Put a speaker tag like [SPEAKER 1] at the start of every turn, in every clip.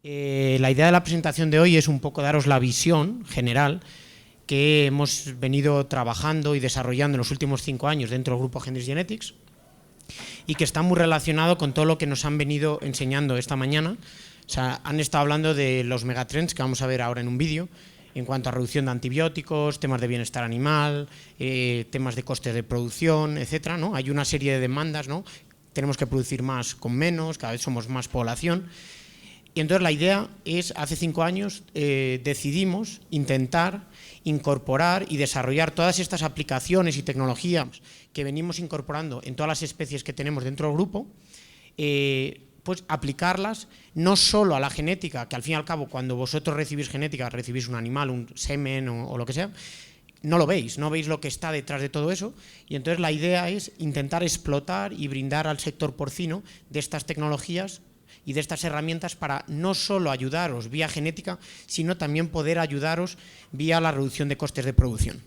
[SPEAKER 1] La idea de la presentación de hoy es un poco daros la visión general que hemos venido trabajando y desarrollando en los últimos 5 años dentro del grupo Hendrix Genetics y que está muy relacionado con todo lo que nos han venido enseñando esta mañana. O sea, han estado hablando de los megatrends que vamos a ver ahora en un vídeo en cuanto a reducción de antibióticos, temas de bienestar animal, temas de costes de producción, etcétera, ¿no? Hay una serie de demandas, ¿no? Tenemos que producir más con menos, cada vez somos más población. Y entonces la idea es, hace 5 años decidimos intentar incorporar y desarrollar todas estas aplicaciones y tecnologías que venimos incorporando en todas las especies que tenemos dentro del grupo, pues aplicarlas no solo a la genética, que al fin y al cabo cuando vosotros recibís genética, recibís un animal, un semen o lo que sea, no lo veis, no veis lo que está detrás de todo eso, y entonces la idea es intentar explotar y brindar al sector porcino de estas tecnologías y de estas herramientas para no solo ayudaros vía genética, sino también poder ayudaros vía la reducción de costes de producción.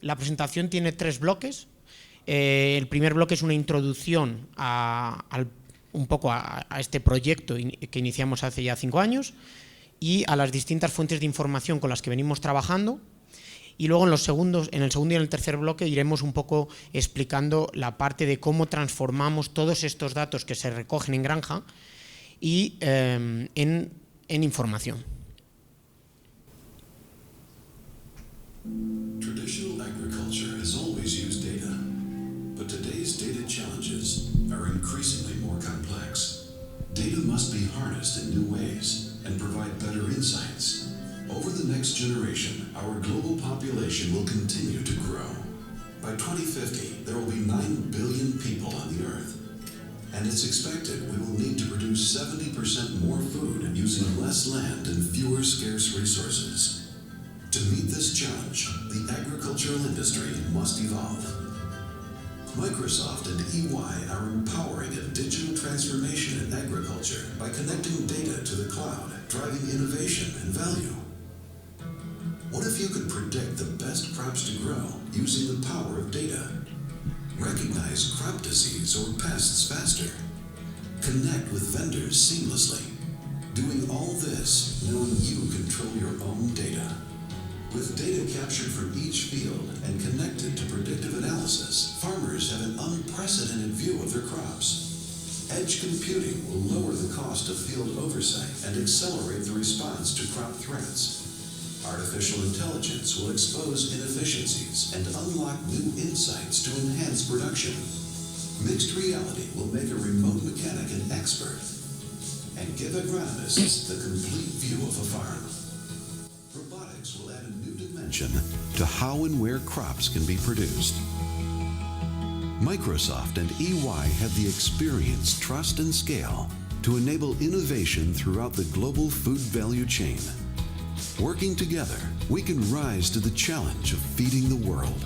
[SPEAKER 1] La presentación tiene 3 bloques. El primer bloque es una introducción un poco a este proyecto que iniciamos hace ya 5 años y a las distintas fuentes de información con las que venimos trabajando. Y luego en el segundo y en el tercer bloque iremos un poco explicando la parte de cómo transformamos todos estos datos que se recogen en granja y en información.
[SPEAKER 2] Traditional agriculture has always used data, but today's data challenges are increasingly more complex. Data must be harnessed in new ways and provide better insights. Over the next generation, our global population will continue to grow. By 2050, there will be 9 billion people on the Earth. And it's expected we will need to produce 70% more food using less land and fewer scarce resources. To meet this challenge, the agricultural industry must evolve. Microsoft and EY are empowering a digital transformation in agriculture by connecting data to the cloud, driving innovation and value. What if you could predict the best crops to grow using the power of data? Recognize crop disease or pests faster. Connect with vendors seamlessly. Doing all this knowing you control your own data. With data captured from each field and connected to predictive analysis, farmers have an unprecedented view of their crops. Edge computing will lower the cost of field oversight and accelerate the response to crop threats. Artificial intelligence will expose inefficiencies and unlock new insights to enhance production. Mixed reality will make a remote mechanic an expert and give agronomists the complete view of a farm. Robotics will add a new dimension to how and where crops can be produced. Microsoft and EY have the experience, trust, and scale to enable innovation throughout the global food value chain. Working together, we can rise to the challenge of feeding the world.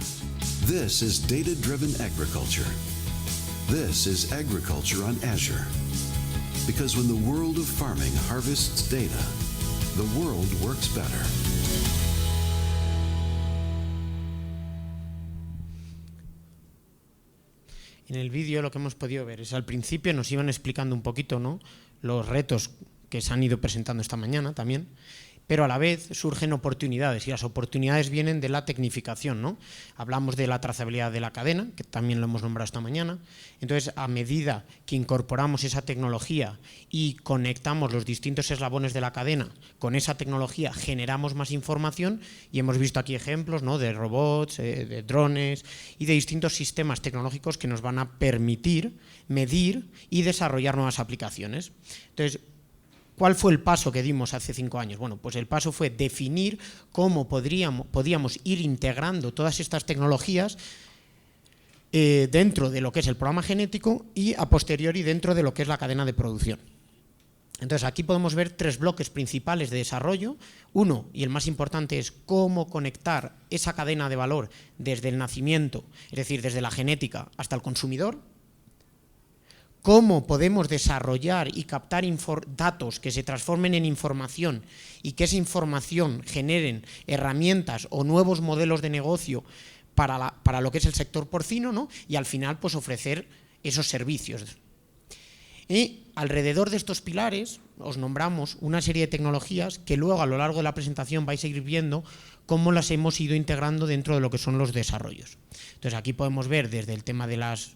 [SPEAKER 2] This is data-driven agriculture. This is agriculture on Azure. Because when the world of farming harvests data, the world works better.
[SPEAKER 1] En el vídeo lo que hemos podido ver es al principio nos iban explicando un poquito, ¿no?, los retos que se han ido presentando esta mañana también, pero a la vez surgen oportunidades y las oportunidades vienen de la tecnificación, ¿no? Hablamos de la trazabilidad de la cadena, que también lo hemos nombrado esta mañana. Entonces, a medida que incorporamos esa tecnología y conectamos los distintos eslabones de la cadena con esa tecnología, generamos más información y hemos visto aquí ejemplos, ¿no?, de robots, de drones y de distintos sistemas tecnológicos que nos van a permitir medir y desarrollar nuevas aplicaciones. Entonces, ¿cuál fue el paso que dimos hace 5 años? Bueno, pues el paso fue definir cómo podíamos ir integrando todas estas tecnologías dentro de lo que es el programa genético y a posteriori dentro de lo que es la cadena de producción. Entonces aquí podemos ver 3 bloques principales de desarrollo. Uno, y el más importante, es cómo conectar esa cadena de valor desde el nacimiento, es decir, desde la genética hasta el consumidor. Cómo podemos desarrollar y captar datos que se transformen en información y que esa información generen herramientas o nuevos modelos de negocio para lo que es el sector porcino, ¿no?, y al final pues ofrecer esos servicios. Y alrededor de estos pilares os nombramos una serie de tecnologías que luego a lo largo de la presentación vais a ir viendo cómo las hemos ido integrando dentro de lo que son los desarrollos. Entonces aquí podemos ver desde el tema de las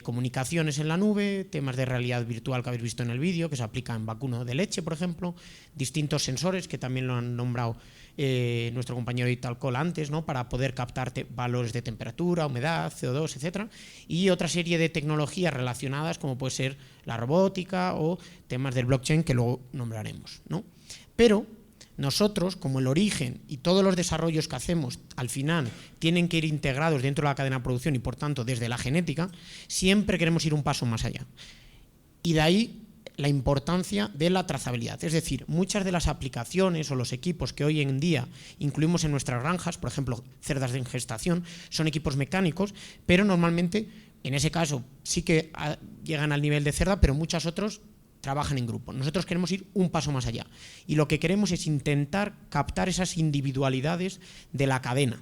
[SPEAKER 1] comunicaciones en la nube, temas de realidad virtual que habéis visto en el vídeo, que se aplica en vacuno de leche, por ejemplo, distintos sensores que también lo han nombrado nuestro compañero Italcol antes, ¿no? Para poder captar valores de temperatura, humedad, CO2, etcétera, y otra serie de tecnologías relacionadas como puede ser la robótica o temas del blockchain que luego nombraremos, ¿no? Pero nosotros, como el origen y todos los desarrollos que hacemos al final tienen que ir integrados dentro de la cadena de producción y por tanto desde la genética, siempre queremos ir un paso más allá. Y de ahí la importancia de la trazabilidad. Es decir, muchas de las aplicaciones o los equipos que hoy en día incluimos en nuestras granjas, por ejemplo, cerdas de ingestación, son equipos mecánicos, pero normalmente, en ese caso, sí que llegan al nivel de cerda, pero muchos otros trabajan en grupo. Nosotros queremos ir un paso más allá y lo que queremos es intentar captar esas individualidades de la cadena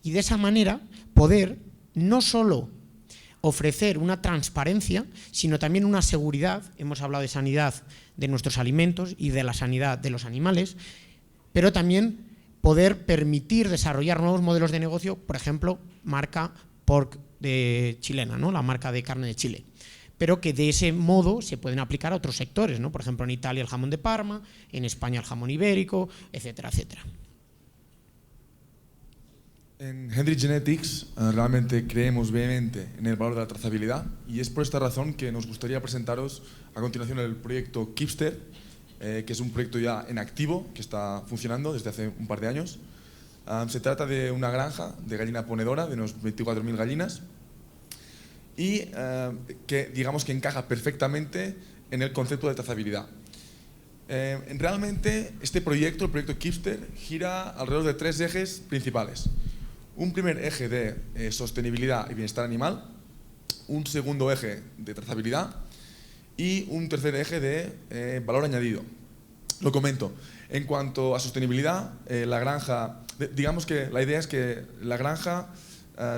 [SPEAKER 1] y de esa manera poder no solo ofrecer una transparencia, sino también una seguridad. Hemos hablado de sanidad de nuestros alimentos y de la sanidad de los animales, pero también poder permitir desarrollar nuevos modelos de negocio, por ejemplo, marca pork de chilena, ¿no? La marca de carne de Chile, pero que de ese modo se pueden aplicar a otros sectores, ¿no? Por ejemplo, en Italia el jamón de Parma, en España el jamón ibérico, etcétera, etcétera.
[SPEAKER 3] En Hendrix Genetics realmente creemos vehemente en el valor de la trazabilidad y es por esta razón que nos gustaría presentaros a continuación el proyecto Kipster, que es un proyecto ya en activo, que está funcionando desde hace un par de años. Se trata de una granja de gallina ponedora de unos 24.000 gallinas y que digamos que encaja perfectamente en el concepto de trazabilidad. Realmente este proyecto, el proyecto Kipster, gira alrededor de 3 ejes principales. Un primer eje de sostenibilidad y bienestar animal, un segundo eje de trazabilidad y un tercer eje de valor añadido. Lo comento. En cuanto a sostenibilidad, la granja, digamos que la idea es que la granja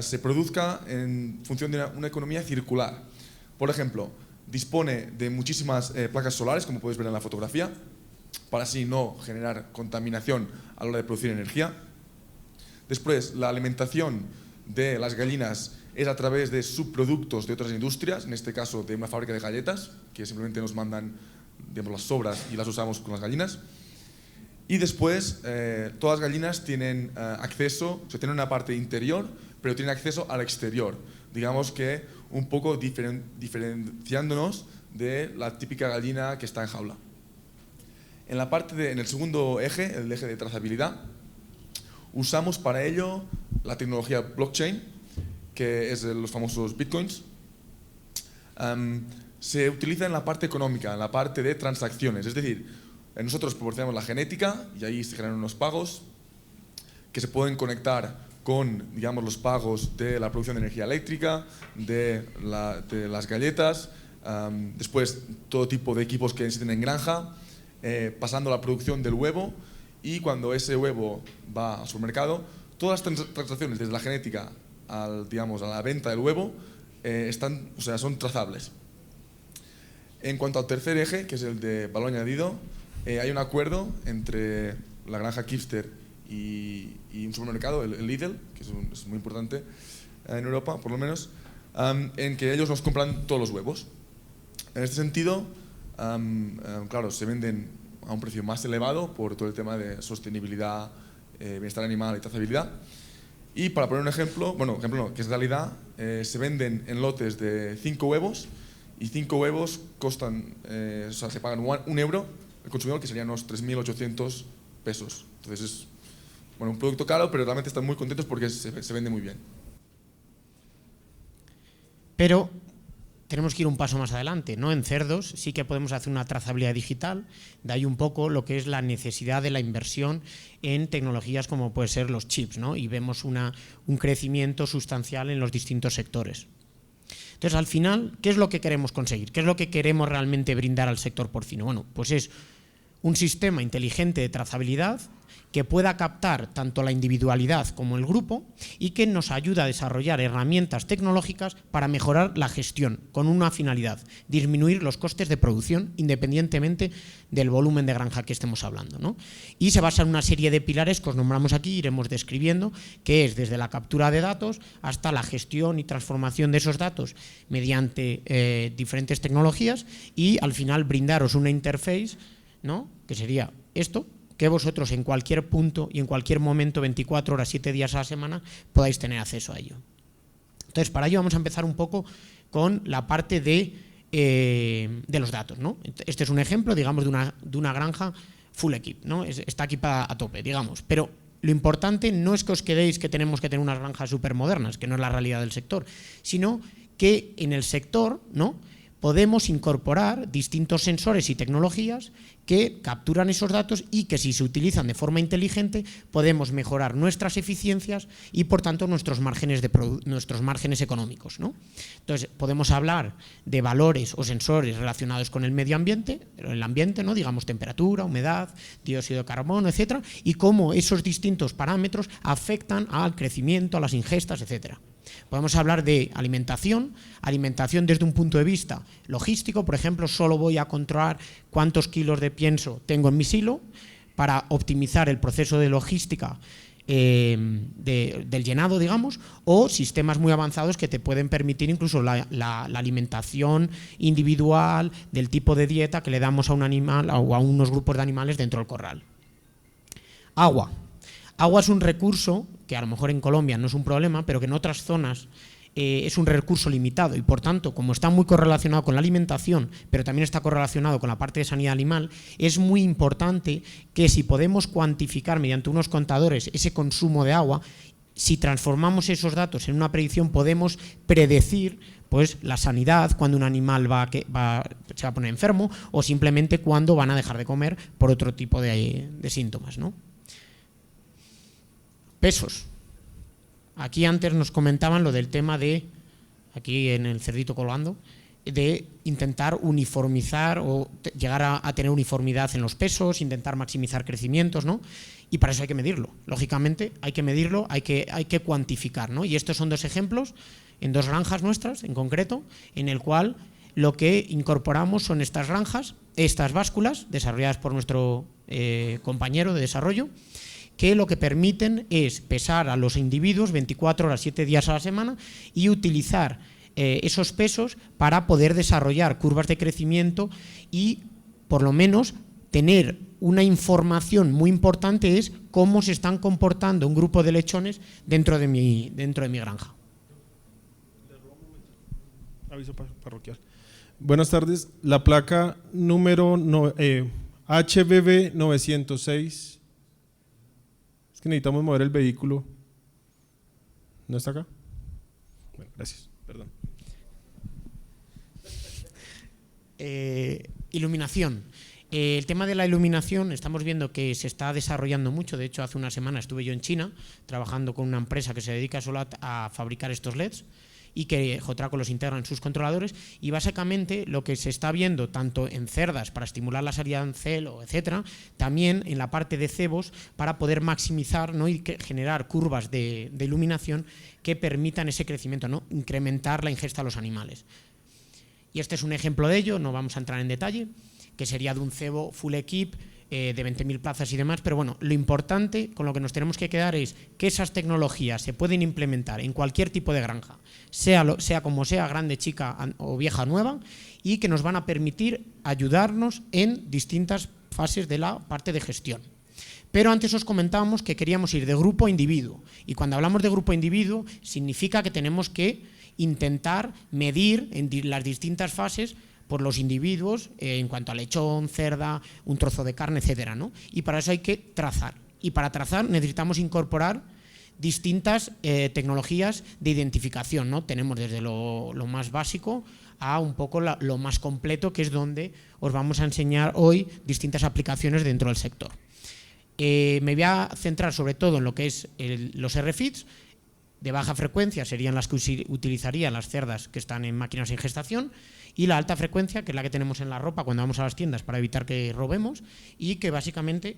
[SPEAKER 3] se produzca en función de una economía circular. Por ejemplo, dispone de muchísimas placas solares, como podéis ver en la fotografía, para así no generar contaminación a la hora de producir energía. Después, la alimentación de las gallinas es a través de subproductos de otras industrias, en este caso de una fábrica de galletas, que simplemente nos mandan, digamos, las sobras y las usamos con las gallinas. Y después, todas las gallinas tienen acceso, o sea, tienen una parte interior, pero tienen acceso al exterior. Digamos que un poco diferenciándonos de la típica gallina que está en jaula. En el segundo eje, el eje de trazabilidad, usamos para ello la tecnología blockchain, que es de los famosos bitcoins. Se utiliza en la parte económica, en la parte de transacciones, es decir, nosotros proporcionamos la genética y ahí se generan unos pagos que se pueden conectar con, digamos, los pagos de la producción de energía eléctrica, de las galletas, después todo tipo de equipos que existen en granja, pasando la producción del huevo y cuando ese huevo va al supermercado, todas las transacciones desde la genética digamos, a la venta del huevo son trazables. En cuanto al tercer eje, que es el de valor añadido, hay un acuerdo entre la granja Kipster y un supermercado, el Lidl, que es muy importante en Europa, por lo menos, en que ellos nos compran todos los huevos. En este sentido, claro, se venden a un precio más elevado por todo el tema de sostenibilidad, bienestar animal y trazabilidad. Y para poner un ejemplo, que es realidad, se venden en lotes de 5 huevos y 5 huevos costan, se pagan 1 euro el consumidor, que serían unos 3.800 pesos. Entonces es un producto caro, pero realmente están muy contentos porque se vende muy bien.
[SPEAKER 1] Pero tenemos que ir un paso más adelante, ¿no? En cerdos sí que podemos hacer una trazabilidad digital, de ahí un poco lo que es la necesidad de la inversión en tecnologías como puede ser los chips, ¿no? Y vemos un crecimiento sustancial en los distintos sectores. Entonces, al final, ¿qué es lo que queremos conseguir? ¿Qué es lo que queremos realmente brindar al sector porcino? Bueno, pues es un sistema inteligente de trazabilidad que pueda captar tanto la individualidad como el grupo y que nos ayuda a desarrollar herramientas tecnológicas para mejorar la gestión con una finalidad: disminuir los costes de producción independientemente del volumen de granja que estemos hablando, ¿no? Y se basa en una serie de pilares que os nombramos aquí, iremos describiendo, que es desde la captura de datos hasta la gestión y transformación de esos datos mediante diferentes tecnologías y al final brindaros una interface, ¿no?, que sería esto, que vosotros en cualquier punto y en cualquier momento, 24 horas, 7 días a la semana, podáis tener acceso a ello. Entonces, para ello vamos a empezar un poco con la parte de los datos, ¿no? Este es un ejemplo, digamos, de una granja full equip, ¿no? Está equipada a tope, digamos, pero lo importante no es que os quedéis que tenemos que tener unas granjas súper modernas, que no es la realidad del sector, sino que en el sector, ¿no?, podemos incorporar distintos sensores y tecnologías que capturan esos datos y que, si se utilizan de forma inteligente, podemos mejorar nuestras eficiencias y, por tanto, nuestros márgenes económicos, ¿no? Entonces, podemos hablar de valores o sensores relacionados con el medio ambiente, el ambiente, ¿no?, digamos temperatura, humedad, dióxido de carbono, etcétera, y cómo esos distintos parámetros afectan al crecimiento, a las ingestas, etcétera. Podemos hablar de alimentación desde un punto de vista logístico. Por ejemplo, solo voy a controlar cuántos kilos de pienso tengo en mi silo para optimizar el proceso de logística del llenado, digamos, o sistemas muy avanzados que te pueden permitir incluso la alimentación individual del tipo de dieta que le damos a un animal o a unos grupos de animales dentro del corral. Agua. Agua es un recurso que a lo mejor en Colombia no es un problema, pero que en otras zonas es un recurso limitado y, por tanto, como está muy correlacionado con la alimentación, pero también está correlacionado con la parte de sanidad animal, es muy importante que, si podemos cuantificar mediante unos contadores ese consumo de agua, si transformamos esos datos en una predicción, podemos predecir, pues, la sanidad, cuando un animal se va a poner enfermo o simplemente cuando van a dejar de comer por otro tipo de síntomas, ¿no? Pesos. Aquí antes nos comentaban lo del tema de, aquí en el cerdito colgando, de intentar uniformizar o llegar a tener uniformidad en los pesos, intentar maximizar crecimientos, ¿no? Y para eso hay que medirlo. Lógicamente hay que medirlo, hay que cuantificar, ¿no? Y estos son dos ejemplos en dos granjas nuestras en concreto, en el cual lo que incorporamos son estas granjas, estas básculas desarrolladas por nuestro compañero de desarrollo, que lo que permiten es pesar a los individuos 24 horas, 7 días a la semana y utilizar esos pesos para poder desarrollar curvas de crecimiento y, por lo menos, tener una información muy importante, es cómo se están comportando un grupo de lechones dentro de mi granja.
[SPEAKER 4] Aviso parroquial. Buenas tardes. La placa número HBB 906. Que necesitamos mover el vehículo. ¿No está acá? Bueno, gracias, perdón.
[SPEAKER 1] Iluminación. El tema de la iluminación, estamos viendo que se está desarrollando mucho. De hecho, hace una semana estuve yo en China trabajando con una empresa que se dedica solo a fabricar estos LEDs y que Jotraco los integra en sus controladores, y básicamente lo que se está viendo tanto en cerdas para estimular la salida en celo, etcétera, también en la parte de cebos para poder maximizar, ¿no?, y generar curvas de iluminación que permitan ese crecimiento, ¿no?, incrementar la ingesta a los animales. Y este es un ejemplo de ello, no vamos a entrar en detalle, que sería de un cebo full equip de 20.000 plazas y demás, pero bueno, lo importante con lo que nos tenemos que quedar es que esas tecnologías se pueden implementar en cualquier tipo de granja, sea como sea, grande, chica o vieja, nueva, y que nos van a permitir ayudarnos en distintas fases de la parte de gestión. Pero antes os comentábamos que queríamos ir de grupo a individuo, y cuando hablamos de grupo a individuo significa que tenemos que intentar medir en las distintas fases por los individuos en cuanto a lechón, cerda, un trozo de carne, etcétera, ¿no? Y para eso hay que trazar. Y para trazar necesitamos incorporar distintas tecnologías de identificación, ¿no? Tenemos desde lo más básico a un poco lo más completo, que es donde os vamos a enseñar hoy distintas aplicaciones dentro del sector. Me voy a centrar sobre todo en lo que es los RFIDs. De baja frecuencia serían las que utilizarían las cerdas que están en máquinas en gestación, y la alta frecuencia, que es la que tenemos en la ropa cuando vamos a las tiendas para evitar que robemos, y que básicamente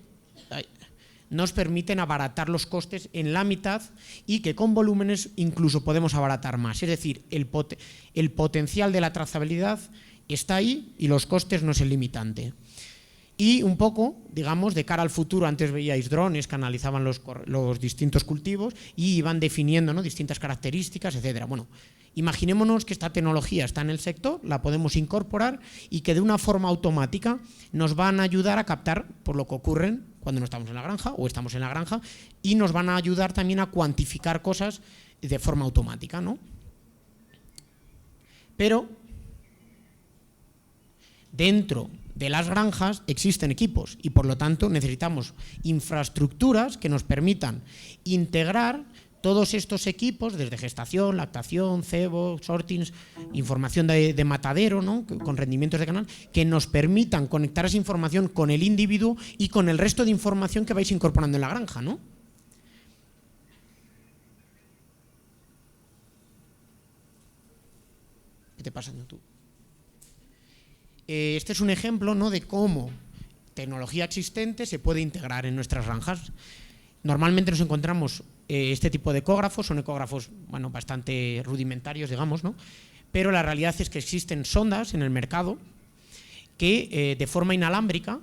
[SPEAKER 1] nos permiten abaratar los costes en la mitad y que con volúmenes incluso podemos abaratar más. Es decir, el potencial de la trazabilidad está ahí y los costes no es el limitante. Y un poco, digamos, de cara al futuro, antes veíais drones que analizaban los distintos cultivos y iban definiendo, ¿no?, distintas características, etcétera. Bueno, imaginémonos que esta tecnología está en el sector, la podemos incorporar y que de una forma automática nos van a ayudar a captar por lo que ocurre cuando no estamos en la granja o estamos en la granja, y nos van a ayudar también a cuantificar cosas de forma automática, ¿no? Pero dentro de las granjas existen equipos y por lo tanto necesitamos infraestructuras que nos permitan integrar todos estos equipos, desde gestación, lactación, cebo, sortings, información de matadero, ¿no?, con rendimientos de canal, que nos permitan conectar esa información con el individuo y con el resto de información que vais incorporando en la granja, ¿no? ¿Qué te pasa tú? Este es un ejemplo, ¿no?, de cómo tecnología existente se puede integrar en nuestras granjas. Normalmente nos encontramos este tipo de ecógrafos, son ecógrafos, bueno, bastante rudimentarios, digamos, ¿no?, pero la realidad es que existen sondas en el mercado que de forma inalámbrica,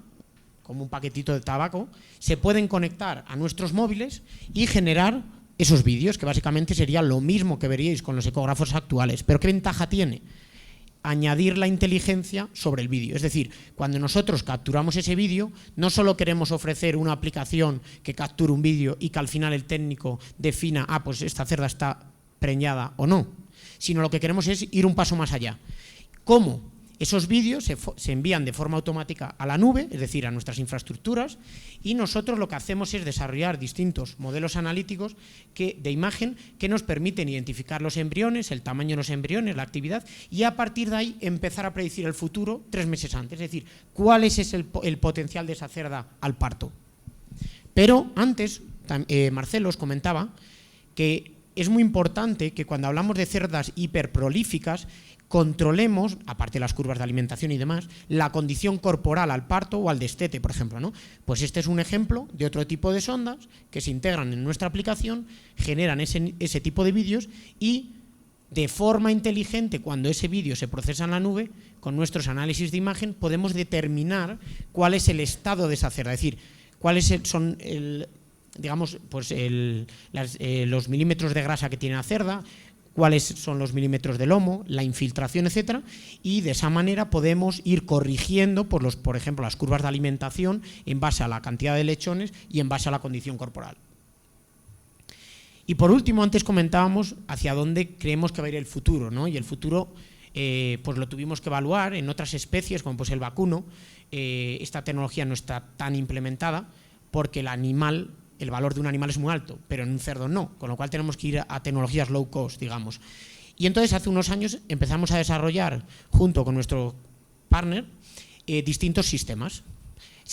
[SPEAKER 1] como un paquetito de tabaco, se pueden conectar a nuestros móviles y generar esos vídeos, que básicamente sería lo mismo que veríais con los ecógrafos actuales. ¿Pero qué ventaja tiene? Añadir la inteligencia sobre el vídeo. Es decir, cuando nosotros capturamos ese vídeo, no solo queremos ofrecer una aplicación que capture un vídeo y que al final el técnico defina, pues esta cerda está preñada o no, sino lo que queremos es ir un paso más allá. ¿Cómo? Esos vídeos se envían de forma automática a la nube, es decir, a nuestras infraestructuras, y nosotros lo que hacemos es desarrollar distintos modelos analíticos de imagen que nos permiten identificar los embriones, el tamaño de los embriones, la actividad, y a partir de ahí empezar a predecir el futuro 3 meses antes, es decir, cuál es el potencial de esa cerda al parto. Pero antes, Marcelo os comentaba que es muy importante que cuando hablamos de cerdas hiperprolíficas, controlemos, aparte de las curvas de alimentación y demás, la condición corporal al parto o al destete, por ejemplo, ¿no? Pues este es un ejemplo de otro tipo de sondas que se integran en nuestra aplicación, generan ese tipo de vídeos y de forma inteligente, cuando ese vídeo se procesa en la nube, con nuestros análisis de imagen podemos determinar cuál es el estado de esa cerda, es decir, cuáles son los milímetros de grasa que tiene la cerda, cuáles son los milímetros de lomo, la infiltración, etcétera, y de esa manera podemos ir corrigiendo, por ejemplo, las curvas de alimentación en base a la cantidad de lechones y en base a la condición corporal. Y por último, antes comentábamos hacia dónde creemos que va a ir el futuro, ¿no? Y el futuro pues lo tuvimos que evaluar en otras especies, como pues el vacuno. Esta tecnología no está tan implementada porque el valor de un animal es muy alto, pero en un cerdo no, con lo cual tenemos que ir a tecnologías low cost, digamos. Y entonces hace unos años empezamos a desarrollar, junto con nuestro partner, distintos sistemas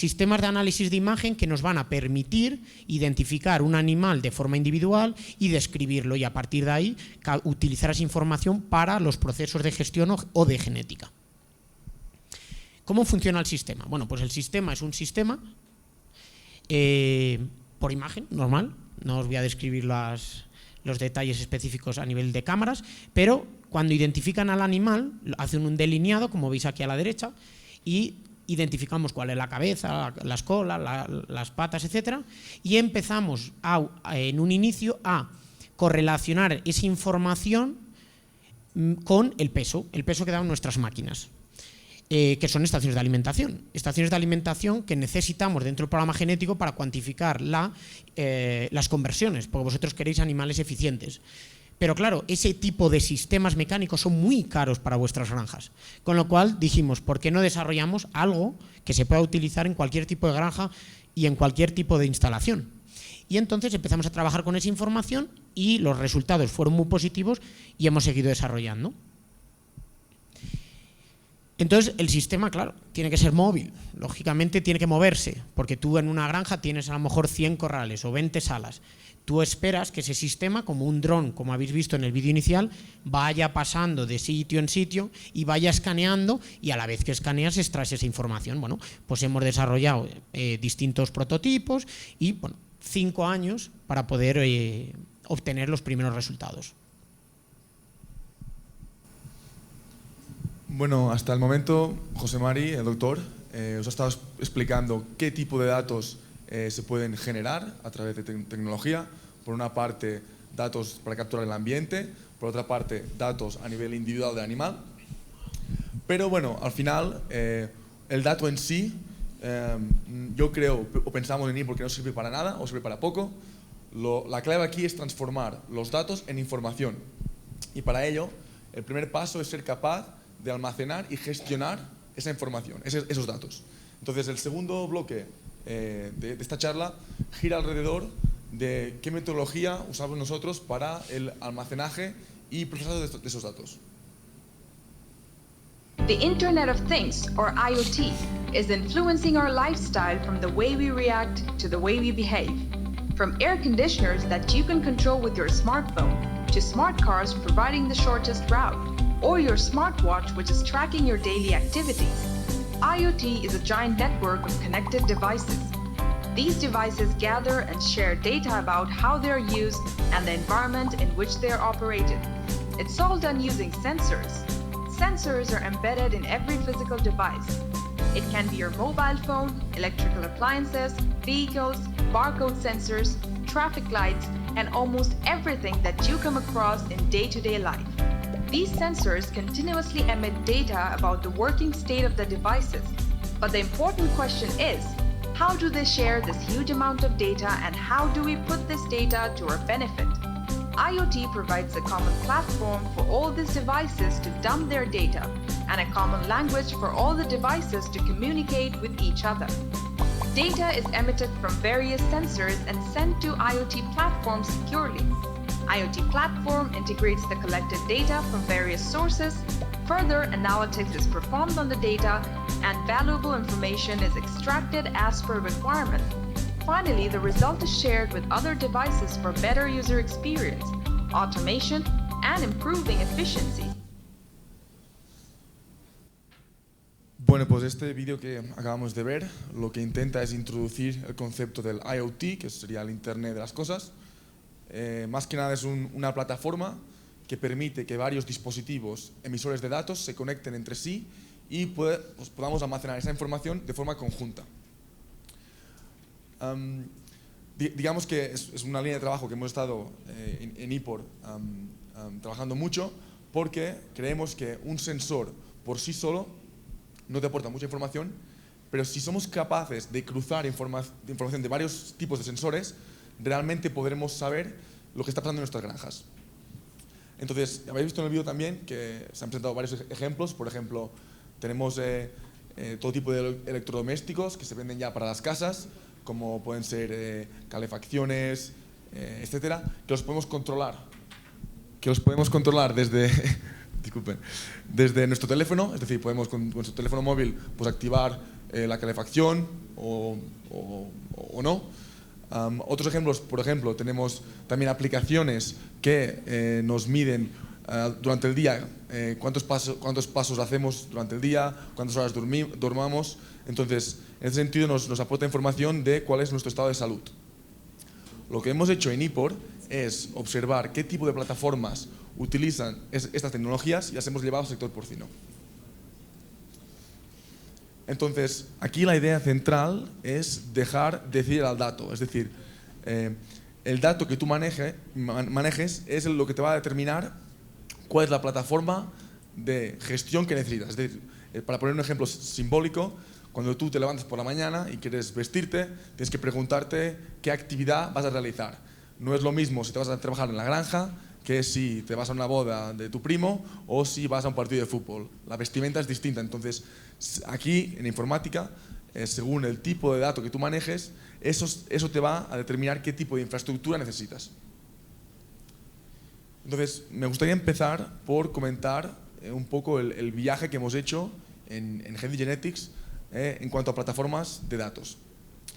[SPEAKER 1] de análisis de imagen que nos van a permitir identificar un animal de forma individual y describirlo, y a partir de ahí utilizar esa información para los procesos de gestión o de genética. ¿Cómo funciona el sistema? Bueno, pues el sistema es un sistema por imagen, normal, no os voy a describir los detalles específicos a nivel de cámaras, pero cuando identifican al animal, hacen un delineado, como veis aquí a la derecha, y identificamos cuál es la cabeza, las colas, las patas, etcétera, y empezamos en un inicio a correlacionar esa información con el peso que dan nuestras máquinas. Que son estaciones de alimentación que necesitamos dentro del programa genético para cuantificar las conversiones, porque vosotros queréis animales eficientes. Pero claro, ese tipo de sistemas mecánicos son muy caros para vuestras granjas, con lo cual dijimos, ¿por qué no desarrollamos algo que se pueda utilizar en cualquier tipo de granja y en cualquier tipo de instalación? Y entonces empezamos a trabajar con esa información y los resultados fueron muy positivos y hemos seguido desarrollando. Entonces el sistema, claro, tiene que ser móvil, lógicamente tiene que moverse, porque tú en una granja tienes a lo mejor 100 corrales o 20 salas. Tú esperas que ese sistema, como un dron, como habéis visto en el vídeo inicial, vaya pasando de sitio en sitio y vaya escaneando, y a la vez que escaneas extraes esa información. Bueno, pues hemos desarrollado distintos prototipos y, bueno, 5 años para poder obtener los primeros resultados.
[SPEAKER 3] Bueno, hasta el momento, José Mari, el doctor, os ha estado explicando qué tipo de datos se pueden generar a través de tecnología. Por una parte, datos para capturar el ambiente, por otra parte, datos a nivel individual del animal. Pero bueno, al final, el dato en sí, yo creo, o pensamos en IPOR que no sirve para nada o sirve para poco. La clave aquí es transformar los datos en información. Y para ello, el primer paso es ser capaz de almacenar y gestionar esa información, esos datos. Entonces, el segundo bloque de esta charla gira alrededor de qué metodología usamos nosotros para el almacenaje y procesado de esos datos.
[SPEAKER 5] The Internet of Things, or IoT, is influencing our lifestyle from the way we react to the way we behave. From air conditioners that you can control with your smartphone, to smart cars providing the shortest route, or your smartwatch which is tracking your daily activities. IoT is a giant network of connected devices. These devices gather and share data about how they're used and the environment in which they're operated. It's all done using sensors. Sensors are embedded in every physical device. It can be your mobile phone, electrical appliances, vehicles, barcode sensors, traffic lights, and almost everything that you come across in day-to-day life. These sensors continuously emit data about the working state of the devices. But the important question is, how do they share this huge amount of data, and how do we put this data to our benefit? IoT provides a common platform for all these devices to dump their data, and a common language for all the devices to communicate with each other. Data is emitted from various sensors and sent to IoT platforms securely. IoT platform integrates the collected data from various sources. Further analytics is performed on the data, and valuable information is extracted as per requirement. Finally, the result is shared with other devices for better user experience, automation, and improving efficiency.
[SPEAKER 3] Bueno, pues este vídeo que acabamos de ver lo que intenta es introducir el concepto del IoT, que sería el Internet de las cosas. Más que nada es una plataforma que permite que varios dispositivos emisores de datos se conecten entre sí y podamos almacenar esa información de forma conjunta. Digamos que es una línea de trabajo que hemos estado en IPOR trabajando mucho, porque creemos que un sensor por sí solo no te aporta mucha información, pero si somos capaces de cruzar información de varios tipos de sensores, realmente podremos saber lo que está pasando en nuestras granjas. Entonces, habéis visto en el vídeo también que se han presentado varios ejemplos. Por ejemplo, tenemos todo tipo de electrodomésticos que se venden ya para las casas, como pueden ser calefacciones, etcétera, que los podemos controlar. Desde disculpen, desde nuestro teléfono, es decir, podemos con nuestro teléfono móvil pues activar la calefacción o no. Otros ejemplos, por ejemplo, tenemos también aplicaciones que nos miden durante el día cuántos pasos hacemos durante el día, cuántas horas dormamos. Entonces, en ese sentido nos aporta información de cuál es nuestro estado de salud. Lo que hemos hecho en IPOR es observar qué tipo de plataformas utilizan estas tecnologías y las hemos llevado al sector porcino. Entonces, aquí la idea central es dejar decidir al dato, es decir, el dato que tú manejes es lo que te va a determinar cuál es la plataforma de gestión que necesitas. Es decir, para poner un ejemplo simbólico, cuando tú te levantas por la mañana y quieres vestirte, tienes que preguntarte qué actividad vas a realizar. No es lo mismo si te vas a trabajar en la granja que si te vas a una boda de tu primo o si vas a un partido de fútbol. La vestimenta es distinta. Entonces, aquí en informática, según el tipo de dato que tú manejes, eso te va a determinar qué tipo de infraestructura necesitas. Entonces, me gustaría empezar por comentar un poco el viaje que hemos hecho en Henry Genetics en cuanto a plataformas de datos.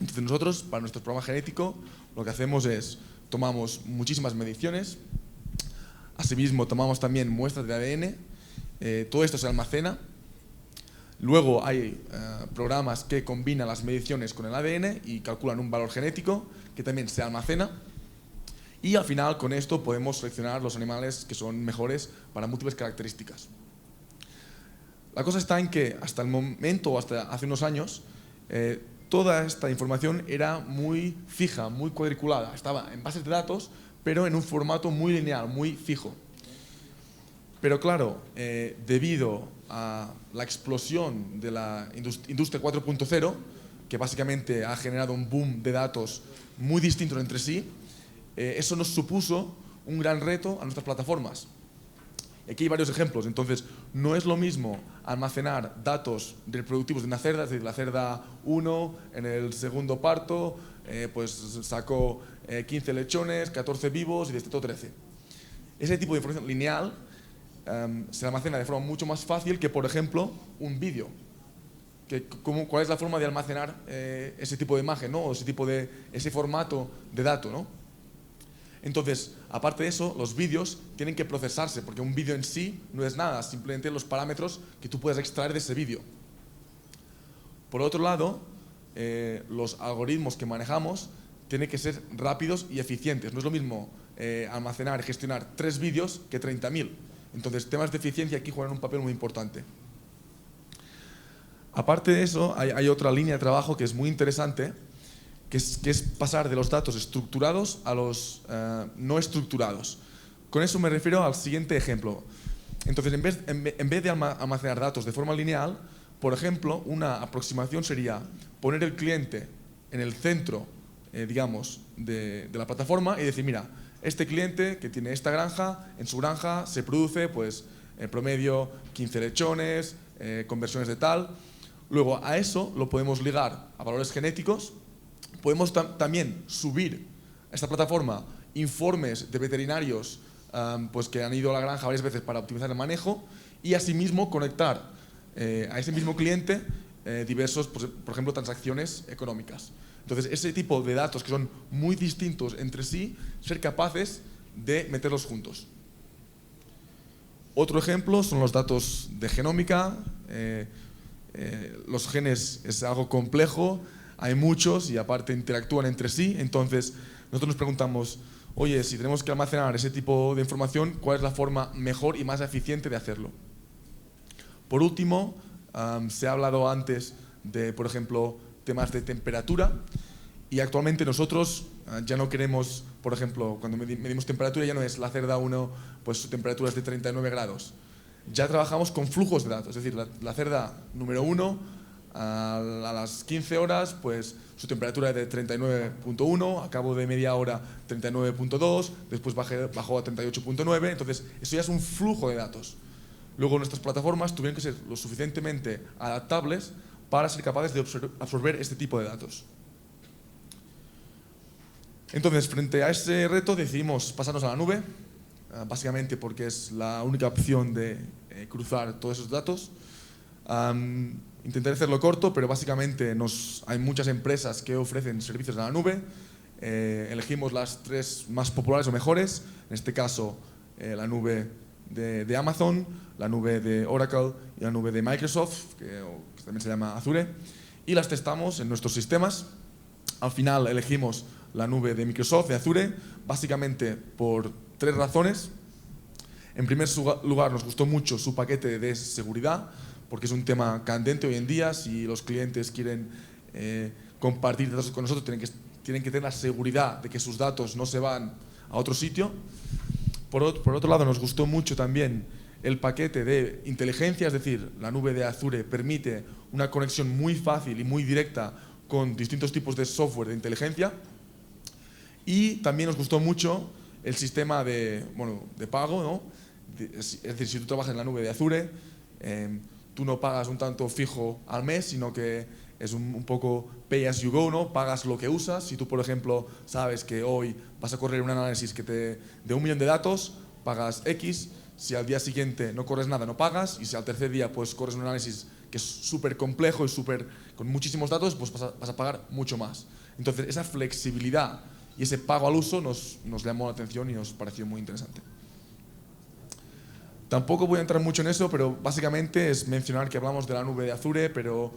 [SPEAKER 3] Entonces nosotros, para nuestro programa genético, lo que hacemos es tomamos muchísimas mediciones, asimismo tomamos también muestras de ADN, todo esto se almacena. Luego hay programas que combinan las mediciones con el ADN y calculan un valor genético que también se almacena. Y al final, con esto, podemos seleccionar los animales que son mejores para múltiples características. La cosa está en que hasta el momento, hasta hace unos años, toda esta información era muy fija, muy cuadriculada. Estaba en bases de datos, pero en un formato muy lineal, muy fijo. Pero claro, debido a la explosión de la industria 4.0, que básicamente ha generado un boom de datos muy distintos entre sí, eso nos supuso un gran reto a nuestras plataformas. Aquí hay varios ejemplos. Entonces, no es lo mismo almacenar datos reproductivos de una cerda, es decir, la cerda 1 en el segundo parto, pues sacó 15 lechones, 14 vivos y destetó 13. Ese tipo de información lineal se almacena de forma mucho más fácil que, por ejemplo, un vídeo. ¿Cuál es la forma de almacenar ese tipo de imagen, ¿no? O ese formato de dato, ¿no? Entonces, aparte de eso, los vídeos tienen que procesarse, porque un vídeo en sí no es nada, simplemente los parámetros que tú puedes extraer de ese vídeo. Por otro lado, los algoritmos que manejamos tienen que ser rápidos y eficientes. No es lo mismo almacenar y gestionar 3 vídeos que 30.000. Entonces, temas de eficiencia aquí juegan un papel muy importante. Aparte de eso, hay otra línea de trabajo que es muy interesante, que es pasar de los datos estructurados a los no estructurados. Con eso me refiero al siguiente ejemplo. Entonces, en vez de almacenar datos de forma lineal, por ejemplo, una aproximación sería poner el cliente en el centro, digamos, de la plataforma y decir, mira, este cliente que tiene esta granja, en su granja se produce, pues, en promedio 15 lechones, conversiones de tal. Luego, a eso lo podemos ligar a valores genéticos. Podemos también subir a esta plataforma informes de veterinarios pues que han ido a la granja varias veces para optimizar el manejo y asimismo conectar a ese mismo cliente diversos, pues, por ejemplo, transacciones económicas. Entonces, ese tipo de datos que son muy distintos entre sí, ser capaces de meterlos juntos. Otro ejemplo son los datos de genómica. Los genes es algo complejo. Hay muchos y aparte interactúan entre sí, entonces nosotros nos preguntamos, oye, si tenemos que almacenar ese tipo de información, ¿cuál es la forma mejor y más eficiente de hacerlo? Por último, se ha hablado antes de, por ejemplo, temas de temperatura y actualmente nosotros ya no queremos, por ejemplo, cuando medimos temperatura ya no es la cerda 1, pues su temperatura es de 39 grados. Ya trabajamos con flujos de datos, es decir, la cerda número 1, a las 15 horas, pues su temperatura es de 39.1, a cabo de media hora 39.2, después bajó a 38.9, entonces eso ya es un flujo de datos. Luego nuestras plataformas tuvieron que ser lo suficientemente adaptables para ser capaces de absorber este tipo de datos. Entonces, frente a ese reto decidimos pasarnos a la nube, básicamente porque es la única opción de cruzar todos esos datos. Intentaré hacerlo corto, pero básicamente hay muchas empresas que ofrecen servicios de la nube. Elegimos las 3 más populares o mejores, en este caso la nube de Amazon, la nube de Oracle y la nube de Microsoft, que también se llama Azure, y las testamos en nuestros sistemas. Al final elegimos la nube de Microsoft, de Azure, básicamente por 3 razones. En primer lugar, nos gustó mucho su paquete de seguridad, porque es un tema candente hoy en día. Si los clientes quieren compartir datos con nosotros, tienen que tener la seguridad de que sus datos no se van a otro sitio. Por otro lado, nos gustó mucho también el paquete de inteligencia, es decir, la nube de Azure permite una conexión muy fácil y muy directa con distintos tipos de software de inteligencia. Y también nos gustó mucho el sistema de pago, ¿no? Es decir, si tú trabajas en la nube de Azure, tú no pagas un tanto fijo al mes, sino que es un poco pay as you go, ¿no? Pagas lo que usas. Si tú, por ejemplo, sabes que hoy vas a correr un análisis de 1 millón de datos, pagas X. Si al día siguiente no corres nada, no pagas. Y si al tercer día pues corres un análisis que es súper complejo y con muchísimos datos, pues vas a pagar mucho más. Entonces, esa flexibilidad y ese pago al uso nos llamó la atención y nos pareció muy interesante. Tampoco voy a entrar mucho en eso, pero básicamente es mencionar que hablamos de la nube de Azure, pero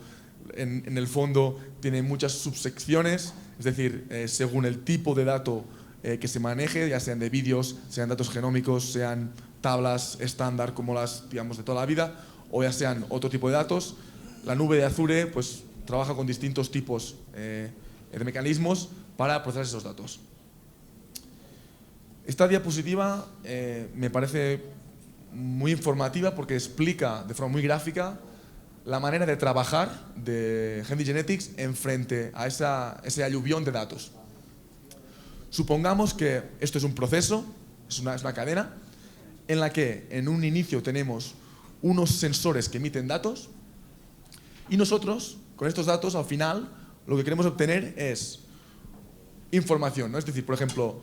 [SPEAKER 3] en el fondo tiene muchas subsecciones, es decir, según el tipo de dato que se maneje, ya sean de vídeos, sean datos genómicos, sean tablas estándar como las, digamos, de toda la vida, o ya sean otro tipo de datos, la nube de Azure pues, trabaja con distintos tipos de mecanismos para procesar esos datos. Esta diapositiva me parece muy informativa porque explica de forma muy gráfica la manera de trabajar de Henry Genetics en frente a ese aluvión de datos. Supongamos que esto es un proceso, es una cadena, en la que en un inicio tenemos unos sensores que emiten datos y nosotros, con estos datos, al final, lo que queremos obtener es información, ¿no? Es decir, por ejemplo,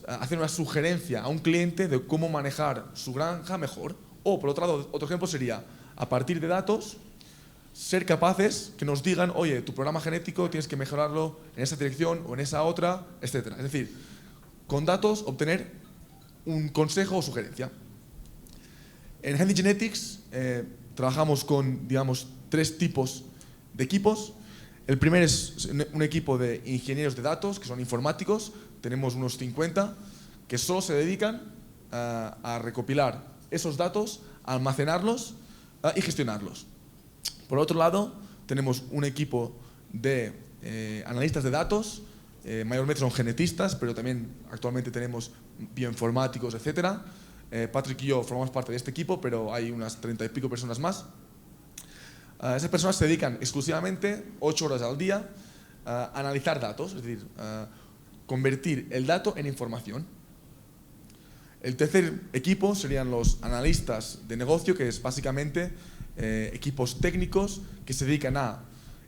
[SPEAKER 3] hacer una sugerencia a un cliente de cómo manejar su granja mejor. O, por otro lado, otro ejemplo sería, a partir de datos, ser capaces que nos digan, oye, tu programa genético tienes que mejorarlo en esa dirección o en esa otra, etc. Es decir, con datos obtener un consejo o sugerencia. En Henry Genetics trabajamos con, digamos, 3 tipos de equipos. El primero es un equipo de ingenieros de datos, que son informáticos. Tenemos unos 50 que solo se dedican a recopilar esos datos, a almacenarlos y gestionarlos. Por otro lado, tenemos un equipo de analistas de datos, mayormente son genetistas, pero también actualmente tenemos bioinformáticos, etc. Patrick y yo formamos parte de este equipo, pero hay unas 30 y pico personas más. Esas personas se dedican exclusivamente 8 horas al día a analizar datos, es decir, convertir el dato en información. El tercer equipo serían los analistas de negocio, que es básicamente equipos técnicos que se dedican a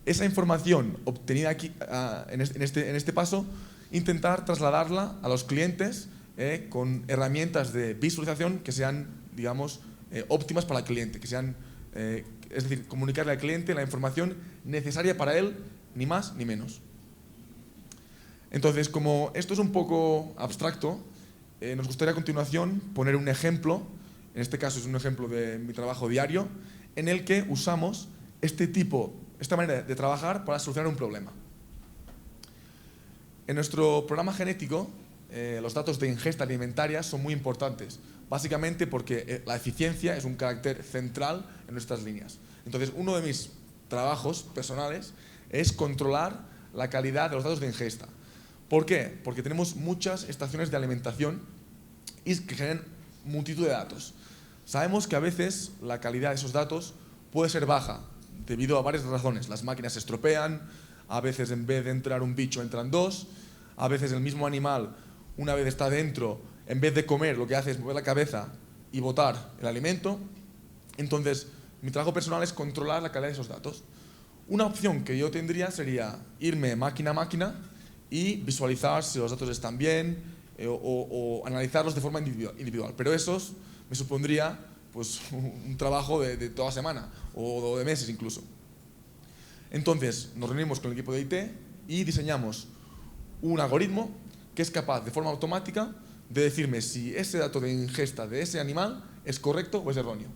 [SPEAKER 3] esa información obtenida aquí, en este paso, intentar trasladarla a los clientes con herramientas de visualización que sean, digamos, óptimas para el cliente, que sean, es decir, comunicarle al cliente la información necesaria para él, ni más ni menos. Entonces, como esto es un poco abstracto, nos gustaría a continuación poner un ejemplo, en este caso es un ejemplo de mi trabajo diario, en el que usamos esta manera de trabajar para solucionar un problema. En nuestro programa genético, los datos de ingesta alimentaria son muy importantes, básicamente porque la eficiencia es un carácter central en nuestras líneas. Entonces, uno de mis trabajos personales es controlar la calidad de los datos de ingesta. ¿Por qué? Porque tenemos muchas estaciones de alimentación y que generan multitud de datos. Sabemos que a veces la calidad de esos datos puede ser baja debido a varias razones. Las máquinas se estropean, a veces en vez de entrar un bicho entran 2, a veces el mismo animal, una vez está dentro, en vez de comer lo que hace es mover la cabeza y botar el alimento. Entonces, mi trabajo personal es controlar la calidad de esos datos. Una opción que yo tendría sería irme máquina a máquina y visualizar si los datos están bien o analizarlos de forma individual. Pero eso me supondría pues, un trabajo de toda semana o de meses incluso. Entonces nos reunimos con el equipo de IT y diseñamos un algoritmo que es capaz de forma automática de decirme si ese dato de ingesta de ese animal es correcto o es erróneo.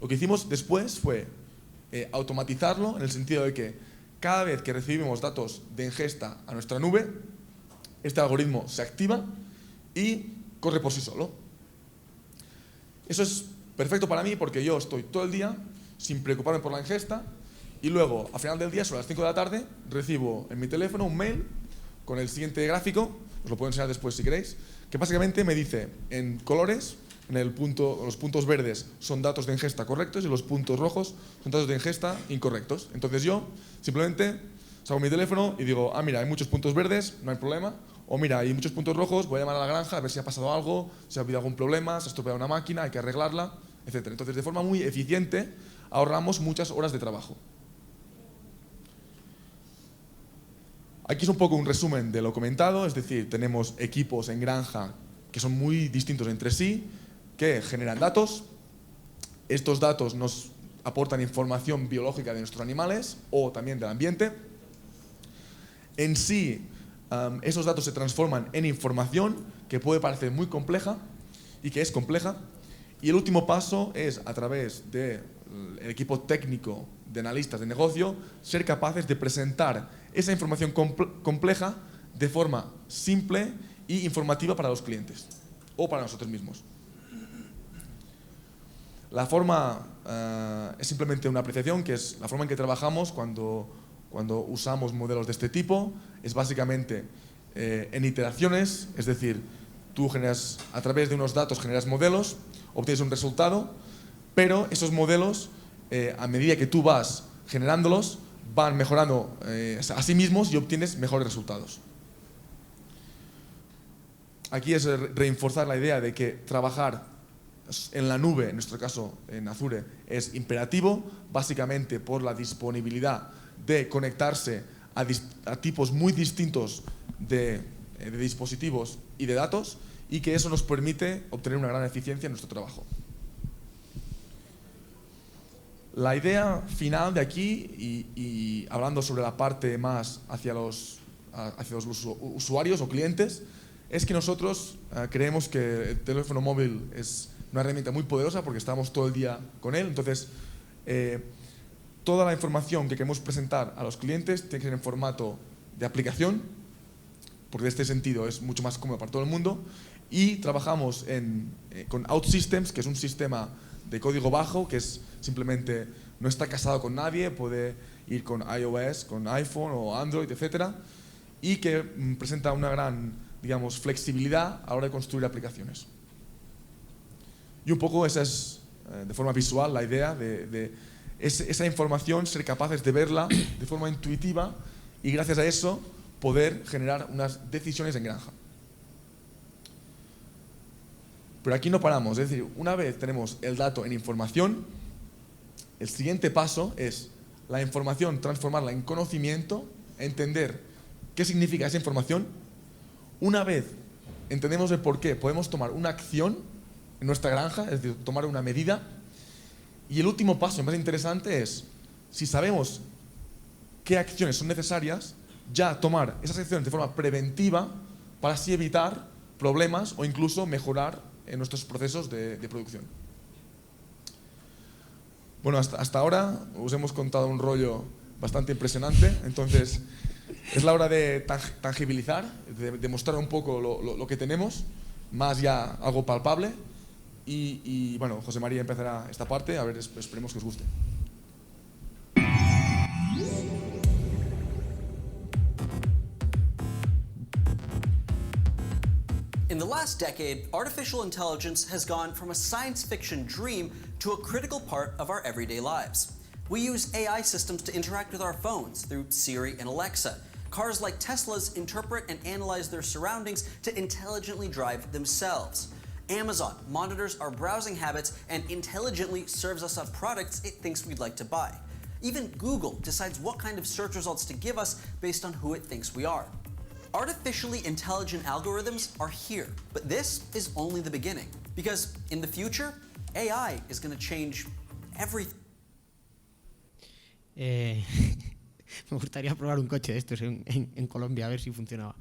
[SPEAKER 3] Lo que hicimos después fue automatizarlo en el sentido de que cada vez que recibimos datos de ingesta a nuestra nube, este algoritmo se activa y corre por sí solo. Eso es perfecto para mí porque yo estoy todo el día sin preocuparme por la ingesta y luego, a final del día, sobre las 5 de la tarde, recibo en mi teléfono un mail con el siguiente gráfico, os lo puedo enseñar después si queréis, que básicamente me dice en colores, los puntos verdes son datos de ingesta correctos y los puntos rojos son datos de ingesta incorrectos. Entonces yo simplemente saco mi teléfono y digo, mira, hay muchos puntos verdes, no hay problema, o mira, hay muchos puntos rojos, voy a llamar a la granja a ver si ha pasado algo, si ha habido algún problema, se ha estropeado una máquina, hay que arreglarla, etc. Entonces, de forma muy eficiente, ahorramos muchas horas de trabajo. Aquí es un poco un resumen de lo comentado, es decir, tenemos equipos en granja que son muy distintos entre sí, que generan datos. Estos datos nos aportan información biológica de nuestros animales o también del ambiente. En sí, esos datos se transforman en información que puede parecer muy compleja y que es compleja. Y el último paso es, a través del equipo técnico de analistas de negocio, ser capaces de presentar esa información compleja de forma simple e informativa para los clientes o para nosotros mismos. La forma es simplemente una apreciación, que es la forma en que trabajamos cuando usamos modelos de este tipo. Es básicamente en iteraciones, es decir, tú generas, a través de unos datos generas modelos, obtienes un resultado, pero esos modelos, a medida que tú vas generándolos, van mejorando a sí mismos y obtienes mejores resultados. Aquí es reforzar la idea de que trabajar en la nube, en nuestro caso en Azure, es imperativo, básicamente por la disponibilidad de conectarse a tipos muy distintos de dispositivos y de datos, y que eso nos permite obtener una gran eficiencia en nuestro trabajo. La idea final de aquí, y hablando sobre la parte más hacia los usuarios o clientes, es que nosotros creemos que el teléfono móvil es una herramienta muy poderosa porque estamos todo el día con él. Entonces, toda la información que queremos presentar a los clientes tiene que ser en formato de aplicación, porque en este sentido es mucho más cómodo para todo el mundo. Y trabajamos con OutSystems, que es un sistema de código bajo, que es simplemente no está casado con nadie, puede ir con iOS, con iPhone o Android, etc. Y que presenta una gran, digamos, flexibilidad a la hora de construir aplicaciones. Y un poco esa es, de forma visual, la idea de esa información, ser capaces de verla de forma intuitiva y gracias a eso poder generar unas decisiones en granja. Pero aquí no paramos, es decir, una vez tenemos el dato en información, el siguiente paso es la información transformarla en conocimiento, entender qué significa esa información. Una vez entendemos el por qué, podemos tomar una acción en nuestra granja, es decir, tomar una medida. Y el último paso, más interesante, es, si sabemos qué acciones son necesarias, ya tomar esas acciones de forma preventiva para así evitar problemas o incluso mejorar en nuestros procesos de producción. Bueno, hasta ahora os hemos contado un rollo bastante impresionante, entonces es la hora de tangibilizar, de demostrar un poco lo que tenemos, más ya algo palpable. Y bueno, José María empezará esta parte, a ver, esperemos que os guste.
[SPEAKER 6] In the last decade, artificial intelligence has gone from a science fiction dream to a critical part of our everyday lives. We use AI systems to interact with our phones through Siri and Alexa. Cars like Teslas interpret and analyze their surroundings to intelligently drive themselves. Amazon monitors our browsing habits and intelligently serves us up products it thinks we'd like to buy. Even Google decides what kind of search results to give us based on who it thinks we are. Artificially intelligent algorithms are here, but this is only the beginning. Because in the future, AI is going to change everything.
[SPEAKER 1] Me gustaría probar un coche de estos en Colombia, a ver si funcionaba.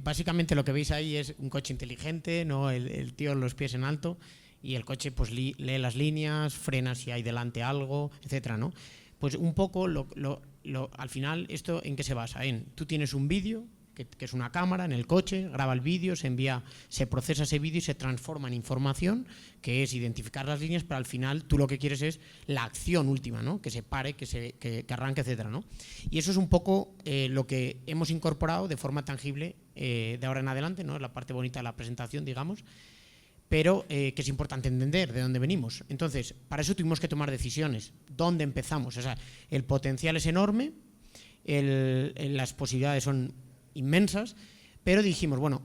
[SPEAKER 1] Básicamente lo que veis ahí es un coche inteligente, ¿no? El tío los pies en alto y el coche pues lee las líneas, frena si hay delante algo, etcétera, ¿no? Pues un poco al final, ¿esto en qué se basa? Tú tienes un vídeo, que es una cámara en el coche, graba el vídeo, se procesa ese vídeo y se transforma en información, que es identificar las líneas, pero al final tú lo que quieres es la acción última, ¿no? Que se pare, que arranque, etcétera, ¿no? Y eso es un poco lo que hemos incorporado de forma tangible de ahora en adelante, ¿no? Es la parte bonita de la presentación, digamos, pero que es importante entender de dónde venimos. Entonces, para eso tuvimos que tomar decisiones. ¿Dónde empezamos? O sea, el potencial es enorme, las posibilidades son inmensas, pero dijimos, bueno,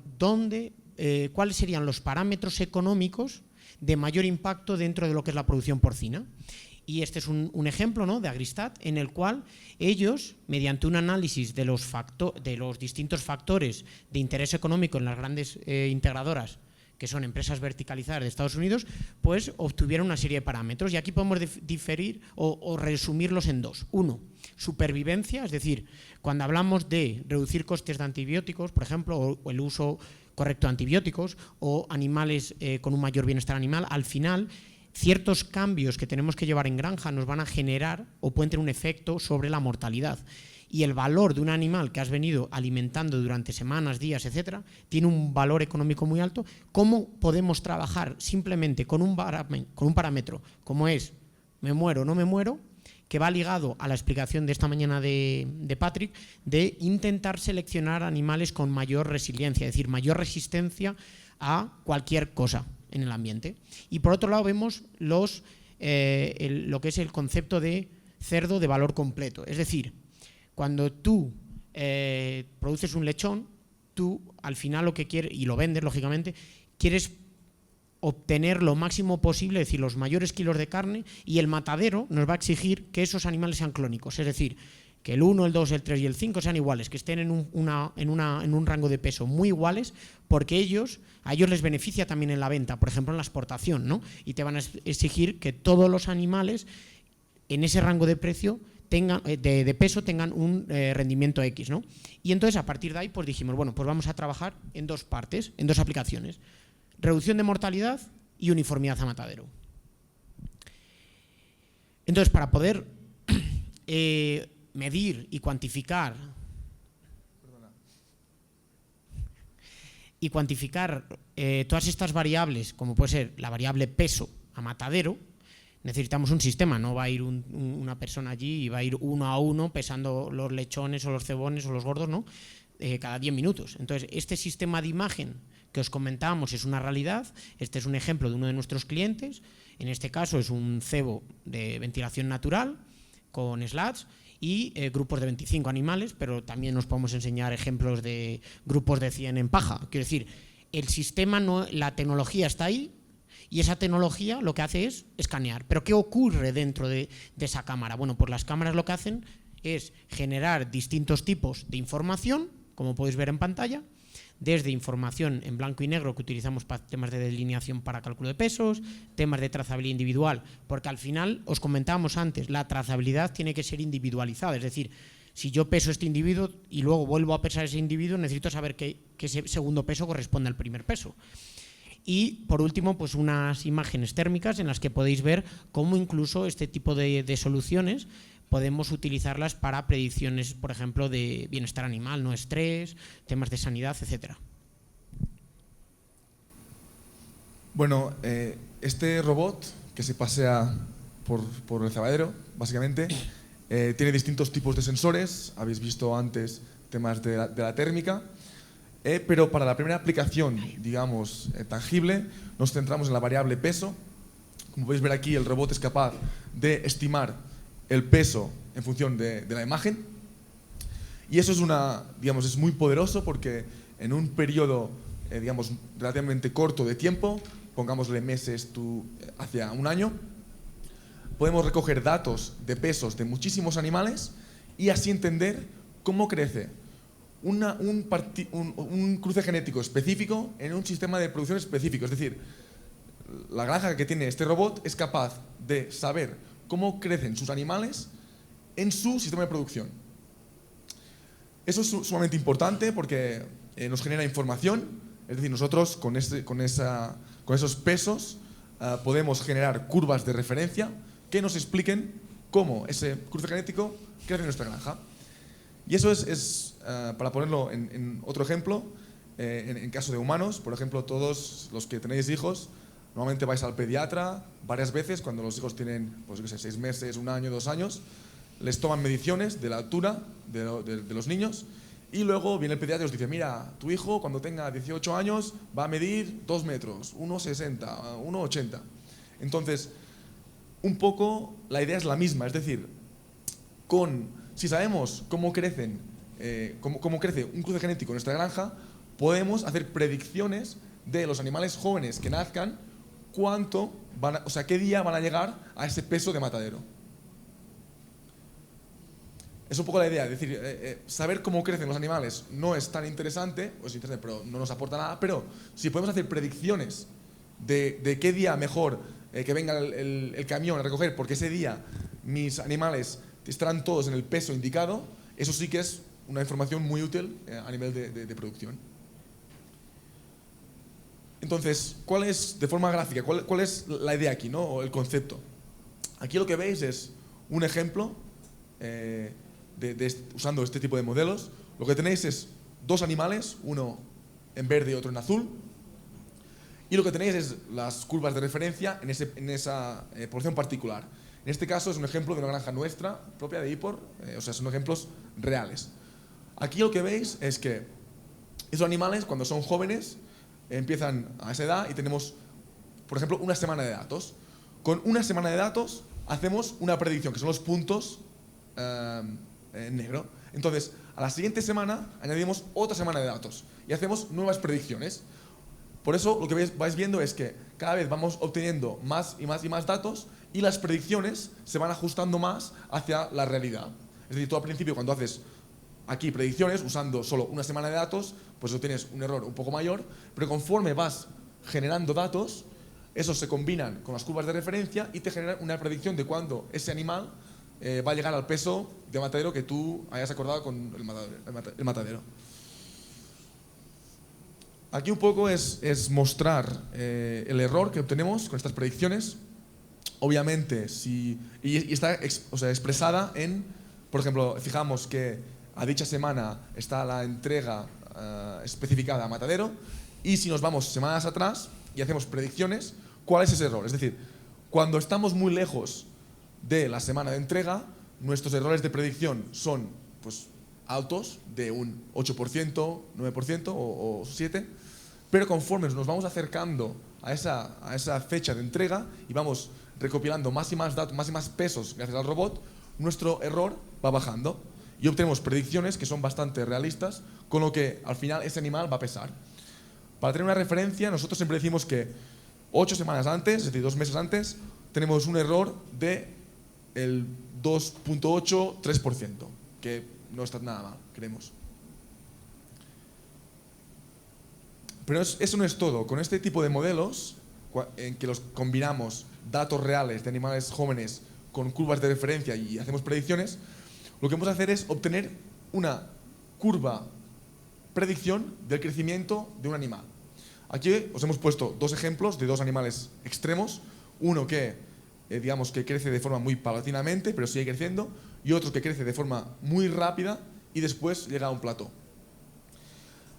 [SPEAKER 1] ¿cuáles serían los parámetros económicos de mayor impacto dentro de lo que es la producción porcina? Y este es un ejemplo, ¿no?, de Agristat, en el cual ellos, mediante un análisis de los distintos factores de interés económico en las grandes integradoras que son empresas verticalizadas de Estados Unidos, pues obtuvieron una serie de parámetros. Y aquí podemos diferir o resumirlos en dos. Uno, supervivencia, es decir, cuando hablamos de reducir costes de antibióticos, por ejemplo, o el uso correcto de antibióticos, o animales con un mayor bienestar animal, al final ciertos cambios que tenemos que llevar en granja nos van a generar o pueden tener un efecto sobre la mortalidad. Y el valor de un animal que has venido alimentando durante semanas, días, etcétera, tiene un valor económico muy alto. ¿Cómo podemos trabajar simplemente con un parámetro como es me muero o no me muero? Que va ligado a la explicación de esta mañana de Patrick, de intentar seleccionar animales con mayor resiliencia, es decir, mayor resistencia a cualquier cosa en el ambiente. Y por otro lado vemos lo que es el concepto de cerdo de valor completo, es decir, cuando tú produces un lechón, tú al final lo que quieres, y lo vendes lógicamente, quieres obtener lo máximo posible, es decir, los mayores kilos de carne, y el matadero nos va a exigir que esos animales sean clónicos, es decir, que el 1, el 2, el 3 y el 5 sean iguales, que estén en un rango de peso muy iguales, porque a ellos les beneficia también en la venta, por ejemplo en la exportación, ¿no? Y te van a exigir que todos los animales en ese rango de precio de peso tengan un rendimiento X, ¿no? Y entonces a partir de ahí pues dijimos, bueno, pues vamos a trabajar en dos partes, en dos aplicaciones: reducción de mortalidad y uniformidad a matadero. Entonces, para poder medir y cuantificar todas estas variables, como puede ser la variable peso a matadero, necesitamos un sistema. No va a ir una persona allí y va a ir uno a uno pesando los lechones o los cebones o los gordos, ¿no? Cada 10 minutos. Entonces, este sistema de imagen que os comentábamos es una realidad. Este es un ejemplo de uno de nuestros clientes. En este caso es un cebo de ventilación natural con slats y grupos de 25 animales, pero también nos podemos enseñar ejemplos de grupos de 100 en paja. Quiero decir, el sistema, la tecnología está ahí, y esa tecnología lo que hace es escanear. ¿Pero qué ocurre dentro de esa cámara? Bueno, pues las cámaras lo que hacen es generar distintos tipos de información, como podéis ver en pantalla, desde información en blanco y negro que utilizamos para temas de delineación para cálculo de pesos, temas de trazabilidad individual, porque al final, os comentábamos antes, la trazabilidad tiene que ser individualizada, es decir, si yo peso este individuo y luego vuelvo a pesar ese individuo, necesito saber que ese segundo peso corresponde al primer peso. Y por último, pues unas imágenes térmicas en las que podéis ver cómo incluso este tipo de soluciones podemos utilizarlas para predicciones, por ejemplo, de bienestar animal, no estrés, temas de sanidad, etcétera.
[SPEAKER 3] Bueno, este robot que se pasea por el cebadero, básicamente, tiene distintos tipos de sensores. Habéis visto antes temas de la térmica. Pero para la primera aplicación, digamos, tangible, nos centramos en la variable peso. Como podéis ver aquí, el robot es capaz de estimar el peso en función de la imagen. Y eso es muy poderoso porque en un periodo, digamos, relativamente corto de tiempo, pongámosle meses hacia un año, podemos recoger datos de pesos de muchísimos animales y así entender cómo crece un cruce genético específico en un sistema de producción específico. Es decir, la granja que tiene este robot es capaz de saber cómo crecen sus animales en su sistema de producción. Eso es sumamente importante porque nos genera información. Es decir, nosotros con esos pesos podemos generar curvas de referencia que nos expliquen cómo ese cruce genético crece en nuestra granja. Y eso es para ponerlo en otro ejemplo, en caso de humanos, por ejemplo, todos los que tenéis hijos, normalmente vais al pediatra varias veces cuando los hijos tienen, pues, 6 meses, 1 año, 2 años, les toman mediciones de la altura de los niños y luego viene el pediatra y os dice, mira, tu hijo cuando tenga 18 años va a medir 2 metros, 1,60, 1,80. Entonces, un poco la idea es la misma, es decir, si sabemos cómo crece un cruce genético en nuestra granja, podemos hacer predicciones de los animales jóvenes que nazcan, qué día van a llegar a ese peso de matadero. es un poco la idea, es decir, saber cómo crecen los animales no es tan interesante, pero no nos aporta nada, pero si podemos hacer predicciones de qué día mejor que venga el camión a recoger, porque ese día mis animales estarán todos en el peso indicado, eso sí que es una información muy útil a nivel de producción. Entonces, ¿cuál es, de forma gráfica, cuál es la idea aquí, ¿no? O el concepto? Aquí lo que veis es un ejemplo usando este tipo de modelos. Lo que tenéis es dos animales, uno en verde y otro en azul. Y lo que tenéis es las curvas de referencia en esa porción particular. En este caso es un ejemplo de una granja nuestra, propia de IPOR, o sea, son ejemplos reales. Aquí lo que veis es que esos animales, cuando son jóvenes, empiezan a esa edad y tenemos, por ejemplo, una semana de datos. Con una semana de datos hacemos una predicción, que son los puntos en negro. Entonces, a la siguiente semana añadimos otra semana de datos y hacemos nuevas predicciones. Por eso lo que vais viendo es que cada vez vamos obteniendo más y más y más datos y las predicciones se van ajustando más hacia la realidad. Es decir, tú al principio cuando haces aquí predicciones usando solo una semana de datos, pues obtienes un error un poco mayor, pero conforme vas generando datos, esos se combinan con las curvas de referencia y te generan una predicción de cuándo ese animal va a llegar al peso de matadero que tú hayas acordado con el matadero. Aquí un poco es mostrar el error que obtenemos con estas predicciones. Obviamente, y está expresada en, por ejemplo, fijamos que a dicha semana está la entrega especificada a matadero, y si nos vamos semanas atrás y hacemos predicciones, ¿cuál es ese error? Es decir, cuando estamos muy lejos de la semana de entrega, nuestros errores de predicción son pues, altos, de un 8%, 9% o 7%, pero conforme nos vamos acercando a esa fecha de entrega y vamos recopilando más y más datos, más y más pesos gracias al robot, nuestro error va bajando y obtenemos predicciones que son bastante realistas, con lo que al final ese animal va a pesar. Para tener una referencia, nosotros siempre decimos que 8 semanas antes, es decir, 2 meses antes, tenemos un error de el 2.8-3%, que no está nada mal, creemos. Pero eso no es todo. Con este tipo de modelos, en que los combinamos datos reales de animales jóvenes con curvas de referencia y hacemos predicciones, lo que vamos a hacer es obtener una curva predicción del crecimiento de un animal. Aquí os hemos puesto dos ejemplos de dos animales extremos, uno que digamos que crece de forma muy paulatinamente, pero sigue creciendo, y otro que crece de forma muy rápida y después llega a un plató.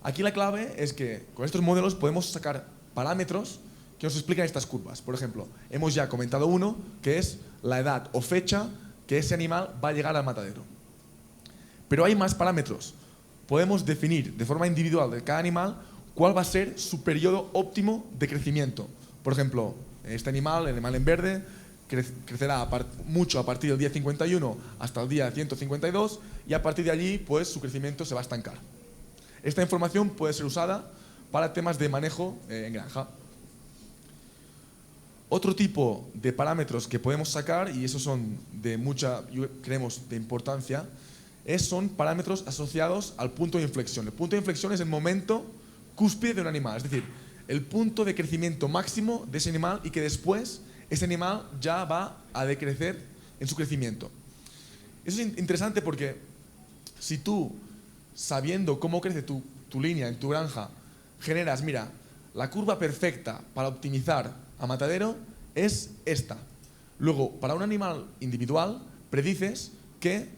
[SPEAKER 3] Aquí la clave es que con estos modelos podemos sacar parámetros que nos explican estas curvas. Por ejemplo, hemos ya comentado uno, que es la edad o fecha que ese animal va a llegar al matadero. Pero hay más parámetros. Podemos definir de forma individual de cada animal cuál va a ser su periodo óptimo de crecimiento. Por ejemplo, este animal, el animal en verde, crecerá mucho a partir del día 51 hasta el día 152 y a partir de allí pues, su crecimiento se va a estancar. Esta información puede ser usada para temas de manejo en granja. Otro tipo de parámetros que podemos sacar, y esos son de mucha, creemos, de importancia, son parámetros asociados al punto de inflexión. El punto de inflexión es el momento cúspide de un animal, es decir, el punto de crecimiento máximo de ese animal y que después ese animal ya va a decrecer en su crecimiento. Eso es interesante porque si tú, sabiendo cómo crece tu línea en tu granja, generas, mira, la curva perfecta para optimizar a matadero es esta. Luego, para un animal individual, predices que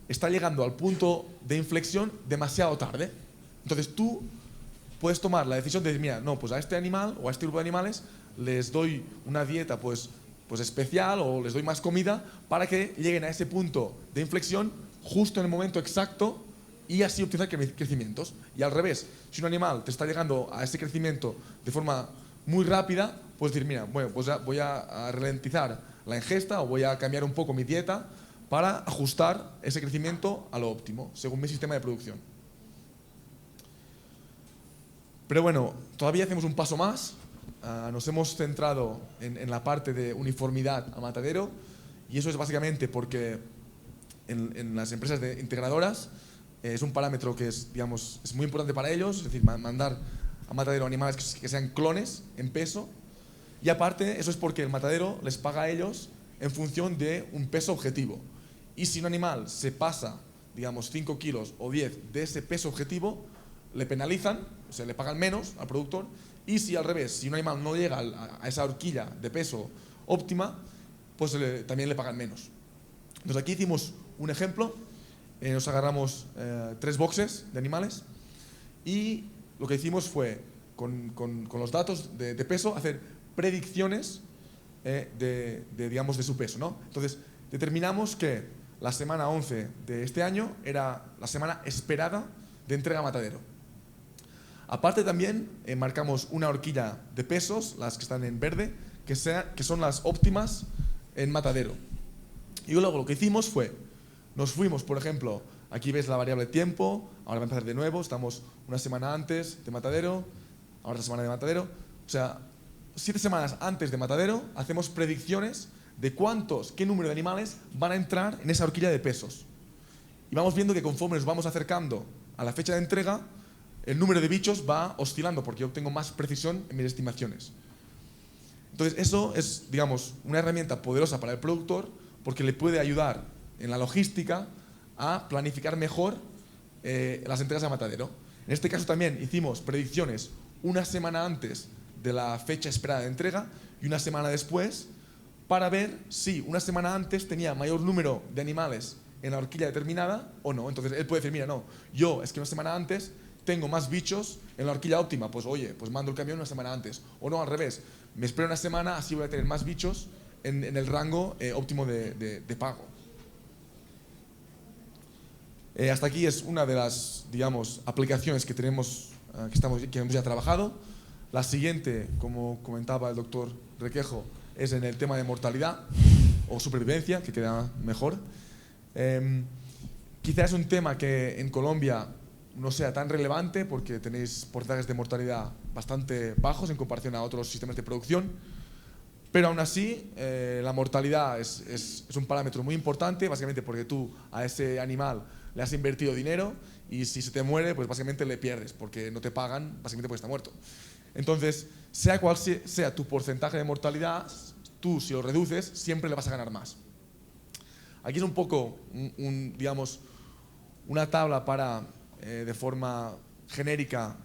[SPEAKER 3] está llegando al punto de inflexión demasiado tarde. Entonces tú puedes tomar la decisión de decir, mira, no, pues a este animal o a este grupo de animales les doy una dieta pues especial o les doy más comida para que lleguen a ese punto de inflexión justo en el momento exacto y así optimizar crecimientos. Y al revés, si un animal te está llegando a ese crecimiento de forma muy rápida, puedes decir, mira, bueno, pues voy a ralentizar la ingesta o voy a cambiar un poco mi dieta para ajustar ese crecimiento a lo óptimo, según mi sistema de producción. Pero bueno, todavía hacemos un paso más. Nos hemos centrado en la parte de uniformidad a matadero y eso es básicamente porque en las empresas integradoras es un parámetro que es, digamos, es muy importante para ellos, es decir, mandar a matadero animales que sean clones en peso. Y aparte, eso es porque el matadero les paga a ellos en función de un peso objetivo. Y si un animal se pasa, digamos, 5 kilos o 10 de ese peso objetivo, le penalizan, o sea, le pagan menos al productor. Y si al revés, si un animal no llega a esa horquilla de peso óptima, pues también le pagan menos. Entonces aquí hicimos un ejemplo, nos agarramos 3 boxes de animales y lo que hicimos fue, con los datos de peso, hacer predicciones digamos, de su peso, ¿no? Entonces determinamos que la semana 11 de este año era la semana esperada de entrega a matadero. Aparte también marcamos una horquilla de pesos, las que están en verde, que son las óptimas en matadero. Y luego lo que hicimos fue, nos fuimos, por ejemplo, aquí ves la variable tiempo, ahora va a empezar de nuevo, estamos una semana antes de matadero, ahora otra semana de matadero, o sea, 7 semanas antes de matadero hacemos predicciones de qué número de animales van a entrar en esa horquilla de pesos. Y vamos viendo que conforme nos vamos acercando a la fecha de entrega, el número de bichos va oscilando porque yo tengo más precisión en mis estimaciones. Entonces eso es, digamos, una herramienta poderosa para el productor porque le puede ayudar en la logística a planificar mejor las entregas a matadero. En este caso también hicimos predicciones una semana antes de la fecha esperada de entrega y una semana después para ver si una semana antes tenía mayor número de animales en la horquilla determinada o no. Entonces él puede decir, mira, no, yo es que una semana antes tengo más bichos en la horquilla óptima, pues oye, pues mando el camión una semana antes. O no, al revés, me espero una semana, así voy a tener más bichos en el rango óptimo de pago. Hasta aquí es una de las, digamos, aplicaciones que tenemos, que hemos ya trabajado. La siguiente, como comentaba el doctor Requejo, es en el tema de mortalidad o supervivencia, que queda mejor. Quizás es un tema que en Colombia no sea tan relevante porque tenéis porcentajes de mortalidad bastante bajos en comparación a otros sistemas de producción, pero aún así la mortalidad es un parámetro muy importante, básicamente porque tú a ese animal le has invertido dinero y si se te muere, pues básicamente le pierdes porque no te pagan, básicamente porque está muerto. Entonces, sea cual sea tu porcentaje de mortalidad, tú si lo reduces siempre le vas a ganar más. Aquí es un poco, digamos, una tabla para, de forma genérica,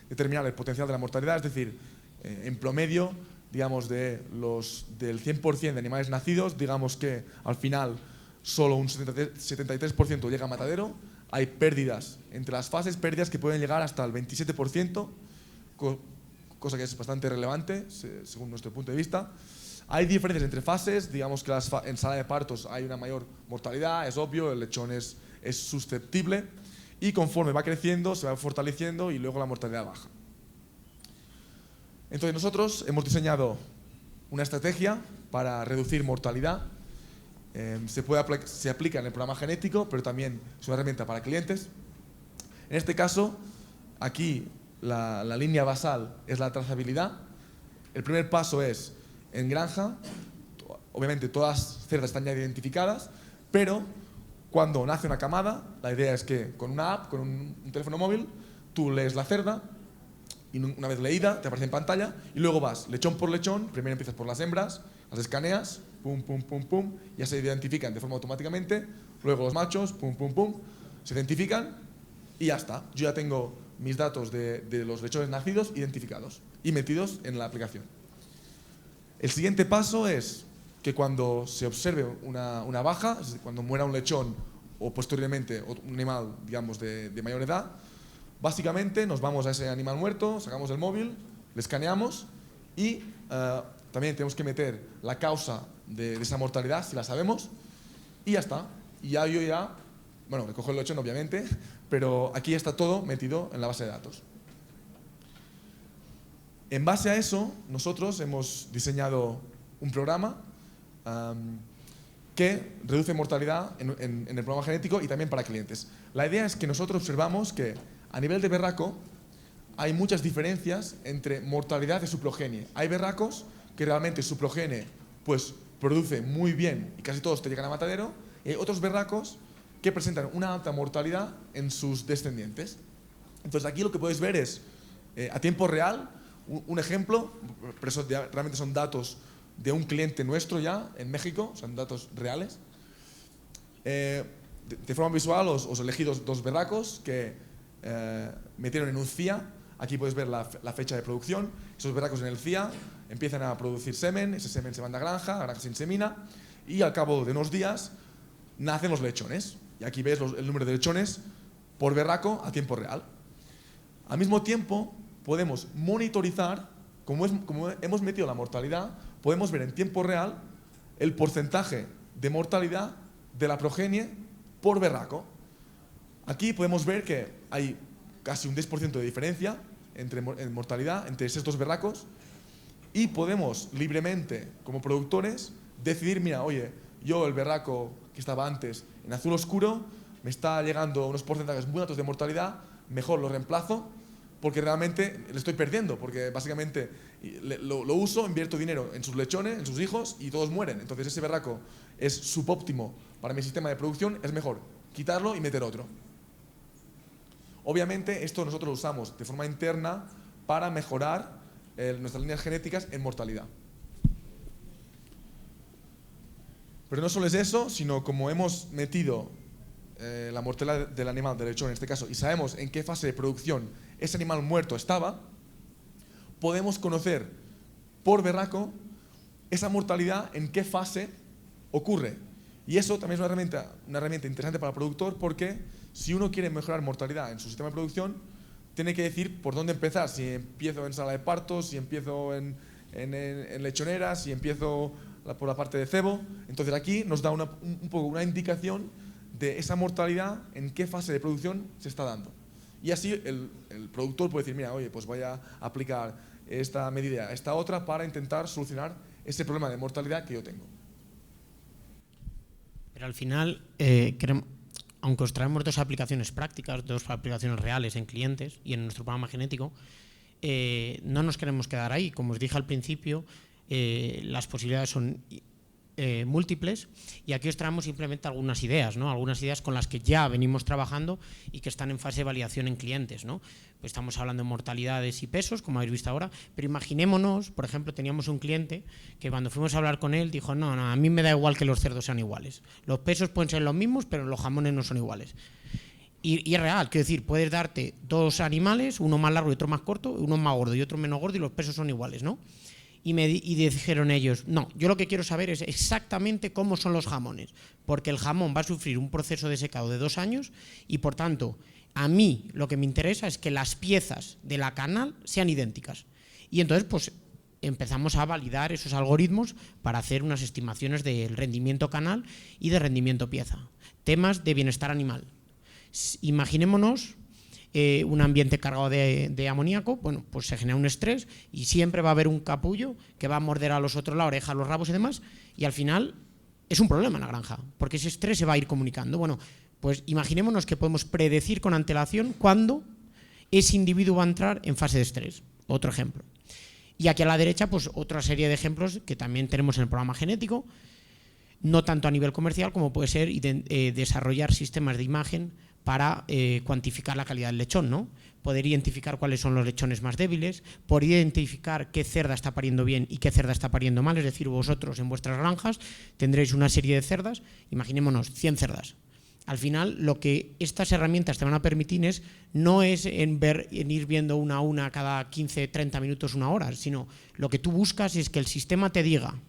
[SPEAKER 3] determinar el potencial de la mortalidad, es decir, en promedio, digamos, del 100% de animales nacidos, digamos que al final solo un 73% llega a matadero, hay pérdidas entre las fases, pérdidas que pueden llegar hasta el 27%, cosa que es bastante relevante según nuestro punto de vista. Hay diferencias entre fases, digamos que en sala de partos hay una mayor mortalidad, es obvio, el lechón es susceptible y conforme va creciendo se va fortaleciendo y luego la mortalidad baja. Entonces nosotros hemos diseñado una estrategia para reducir mortalidad. Se aplica en el programa genético, pero también es una herramienta para clientes. En este caso, aquí la línea basal es la trazabilidad. El primer paso es en granja, obviamente todas las cerdas están ya identificadas, pero cuando nace una camada, la idea es que con una app, con un teléfono móvil, tú lees la cerda y una vez leída te aparece en pantalla y luego vas lechón por lechón, primero empiezas por las hembras, las escaneas, pum, pum, pum, pum, ya se identifican de forma automáticamente, luego los machos, pum, pum, pum, se identifican y ya está. Yo ya tengo mis datos de los lechones nacidos identificados y metidos en la aplicación. El siguiente paso es que cuando se observe una baja, es decir, cuando muera un lechón o posteriormente un animal, digamos, de mayor edad, básicamente nos vamos a ese animal muerto, sacamos el móvil, le escaneamos y también tenemos que meter la causa de esa mortalidad, si la sabemos, y ya está. Y ya yo bueno, recojo el lechón obviamente, pero aquí está todo metido en la base de datos. En base a eso, nosotros hemos diseñado un programa que reduce mortalidad en el programa genético y también para clientes. La idea es que nosotros observamos que a nivel de berraco hay muchas diferencias entre mortalidad de su progenie. Hay berracos que realmente su progenie pues, produce muy bien y casi todos te llegan a matadero, y y hay otros berracos que presentan una alta mortalidad en sus descendientes. Entonces aquí lo que podéis ver es, a tiempo real, un ejemplo, pero eso realmente son datos de un cliente nuestro ya en México, son datos reales. De forma visual os he elegido dos berracos que metieron en un CIA. Aquí podéis ver la fecha de producción. Esos berracos en el CIA empiezan a producir semen, ese semen se manda a la granja se insemina y al cabo de unos días nacen los lechones. Y aquí veis el número de lechones por berraco a tiempo real. Al mismo tiempo podemos monitorizar, como hemos metido la mortalidad, podemos ver en tiempo real el porcentaje de mortalidad de la progenie por berraco. Aquí podemos ver que hay casi un 10% de diferencia en mortalidad entre esos dos berracos y podemos libremente, como productores, decidir, mira, oye, yo el berraco que estaba antes en azul oscuro me está llegando a unos porcentajes muy altos de mortalidad, mejor lo reemplazo porque realmente le estoy perdiendo, porque básicamente lo uso, invierto dinero en sus lechones, en sus hijos y todos mueren. Entonces ese berraco es subóptimo para mi sistema de producción, es mejor quitarlo y meter otro. Obviamente esto nosotros lo usamos de forma interna para mejorar nuestras líneas genéticas en mortalidad. Pero no solo es eso, sino como hemos metido la mortalidad del animal, del lechón en este caso, y sabemos en qué fase de producción ese animal muerto estaba, podemos conocer por berraco esa mortalidad en qué fase ocurre. Y eso también es una herramienta interesante para el productor, porque si uno quiere mejorar mortalidad en su sistema de producción, tiene que decir por dónde empezar. Si empiezo en sala de partos, si empiezo en lechoneras, si empiezo por la parte de cebo. Entonces aquí nos da un poco una indicación de esa mortalidad en qué fase de producción se está dando. Y así el productor puede decir, mira, oye, pues voy a aplicar esta medida, esta otra, para intentar solucionar ese problema de mortalidad que yo tengo.
[SPEAKER 1] Pero al final, aunque os traemos dos aplicaciones prácticas, dos aplicaciones reales en clientes y en nuestro programa genético, no nos queremos quedar ahí. Como os dije al principio, las posibilidades son múltiples, y aquí os traemos simplemente algunas ideas, ¿no? Algunas ideas con las que ya venimos trabajando y que están en fase de validación en clientes, ¿no? Pues estamos hablando de mortalidades y pesos, como habéis visto ahora, pero imaginémonos, por ejemplo, teníamos un cliente que cuando fuimos a hablar con él dijo, no, a mí me da igual que los cerdos sean iguales, los pesos pueden ser los mismos, pero los jamones no son iguales. Y es real, quiero decir, puedes darte dos animales, uno más largo y otro más corto, uno más gordo y otro menos gordo, y los pesos son iguales, ¿no? Y dijeron ellos, no, yo lo que quiero saber es exactamente cómo son los jamones, porque el jamón va a sufrir un proceso de secado de 2 años y, por tanto, a mí lo que me interesa es que las piezas de la canal sean idénticas. Y entonces, pues, empezamos a validar esos algoritmos para hacer unas estimaciones del rendimiento canal y de rendimiento pieza. Temas de bienestar animal. Imaginémonos un ambiente cargado de amoníaco, bueno, pues se genera un estrés y siempre va a haber un capullo que va a morder a los otros la oreja, los rabos y demás, y al final es un problema en la granja, porque ese estrés se va a ir comunicando. Bueno, pues imaginémonos que podemos predecir con antelación cuándo ese individuo va a entrar en fase de estrés. Otro ejemplo. Y aquí a la derecha, pues otra serie de ejemplos que también tenemos en el programa genético, no tanto a nivel comercial como puede ser desarrollar sistemas de imagen para cuantificar la calidad del lechón, ¿no? Poder identificar cuáles son los lechones más débiles, poder identificar qué cerda está pariendo bien y qué cerda está pariendo mal, es decir, vosotros en vuestras granjas tendréis una serie de cerdas, imaginémonos 100 cerdas. Al final, lo que estas herramientas te van a permitir no es en ir viendo una a una cada 15, 30 minutos, una hora, sino lo que tú buscas es que el sistema te diga,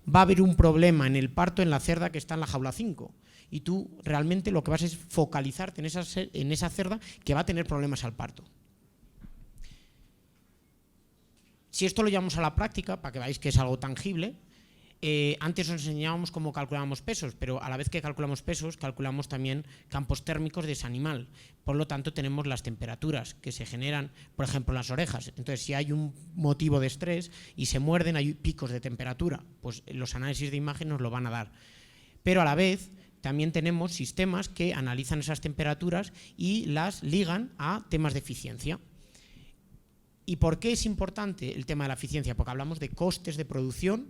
[SPEAKER 1] va a haber un problema en el parto en la cerda que está en la jaula 5, y tú realmente lo que vas es focalizarte en esa cerda que va a tener problemas al parto. Si esto lo llevamos a la práctica, para que veáis que es algo tangible, antes os enseñábamos cómo calculábamos pesos, pero a la vez que calculamos pesos, calculamos también campos térmicos de ese animal. Por lo tanto, tenemos las temperaturas que se generan, por ejemplo, en las orejas. Entonces, si hay un motivo de estrés y se muerden, hay picos de temperatura, pues los análisis de imagen nos lo van a dar. Pero a la vez, también tenemos sistemas que analizan esas temperaturas y las ligan a temas de eficiencia. ¿Y por qué es importante el tema de la eficiencia? Porque hablamos de costes de producción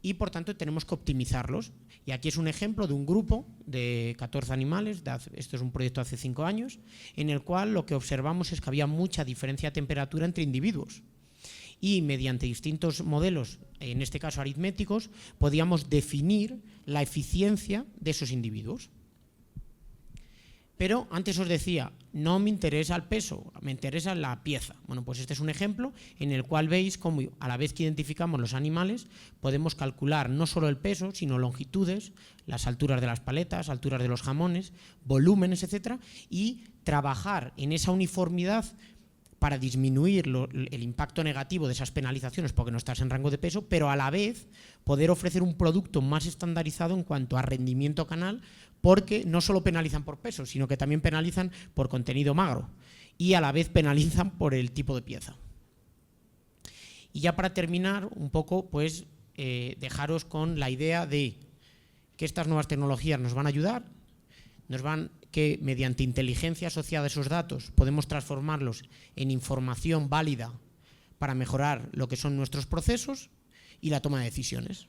[SPEAKER 1] y por tanto tenemos que optimizarlos. Y aquí es un ejemplo de un grupo de 14 animales, esto es un proyecto de hace 5 años, en el cual lo que observamos es que había mucha diferencia de temperatura entre individuos. Y mediante distintos modelos, en este caso aritméticos, podíamos definir la eficiencia de esos individuos. Pero antes os decía, no me interesa el peso, me interesa la pieza. Bueno, pues este es un ejemplo en el cual veis cómo a la vez que identificamos los animales podemos calcular no solo el peso, sino longitudes, las alturas de las paletas, alturas de los jamones, volúmenes, etcétera, y trabajar en esa uniformidad para disminuir el impacto negativo de esas penalizaciones porque no estás en rango de peso, pero a la vez poder ofrecer un producto más estandarizado en cuanto a rendimiento canal, porque no solo penalizan por peso, sino que también penalizan por contenido magro y a la vez penalizan por el tipo de pieza. Y ya para terminar, un poco, pues dejaros con la idea de que estas nuevas tecnologías nos van a ayudar, que mediante inteligencia asociada a esos datos podemos transformarlos en información válida para mejorar lo que son nuestros procesos y la toma de decisiones.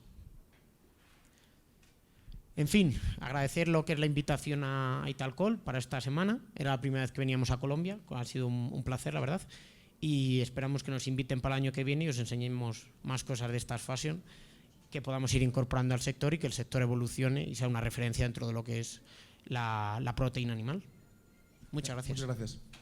[SPEAKER 1] En fin, agradecer lo que es la invitación a Italcol para esta semana. Era la primera vez que veníamos a Colombia, ha sido un placer, la verdad. Y esperamos que nos inviten para el año que viene y os enseñemos más cosas de estas fashion que podamos ir incorporando al sector y que el sector evolucione y sea una referencia dentro de lo que es la proteína animal. Muchas gracias.
[SPEAKER 3] Muchas gracias.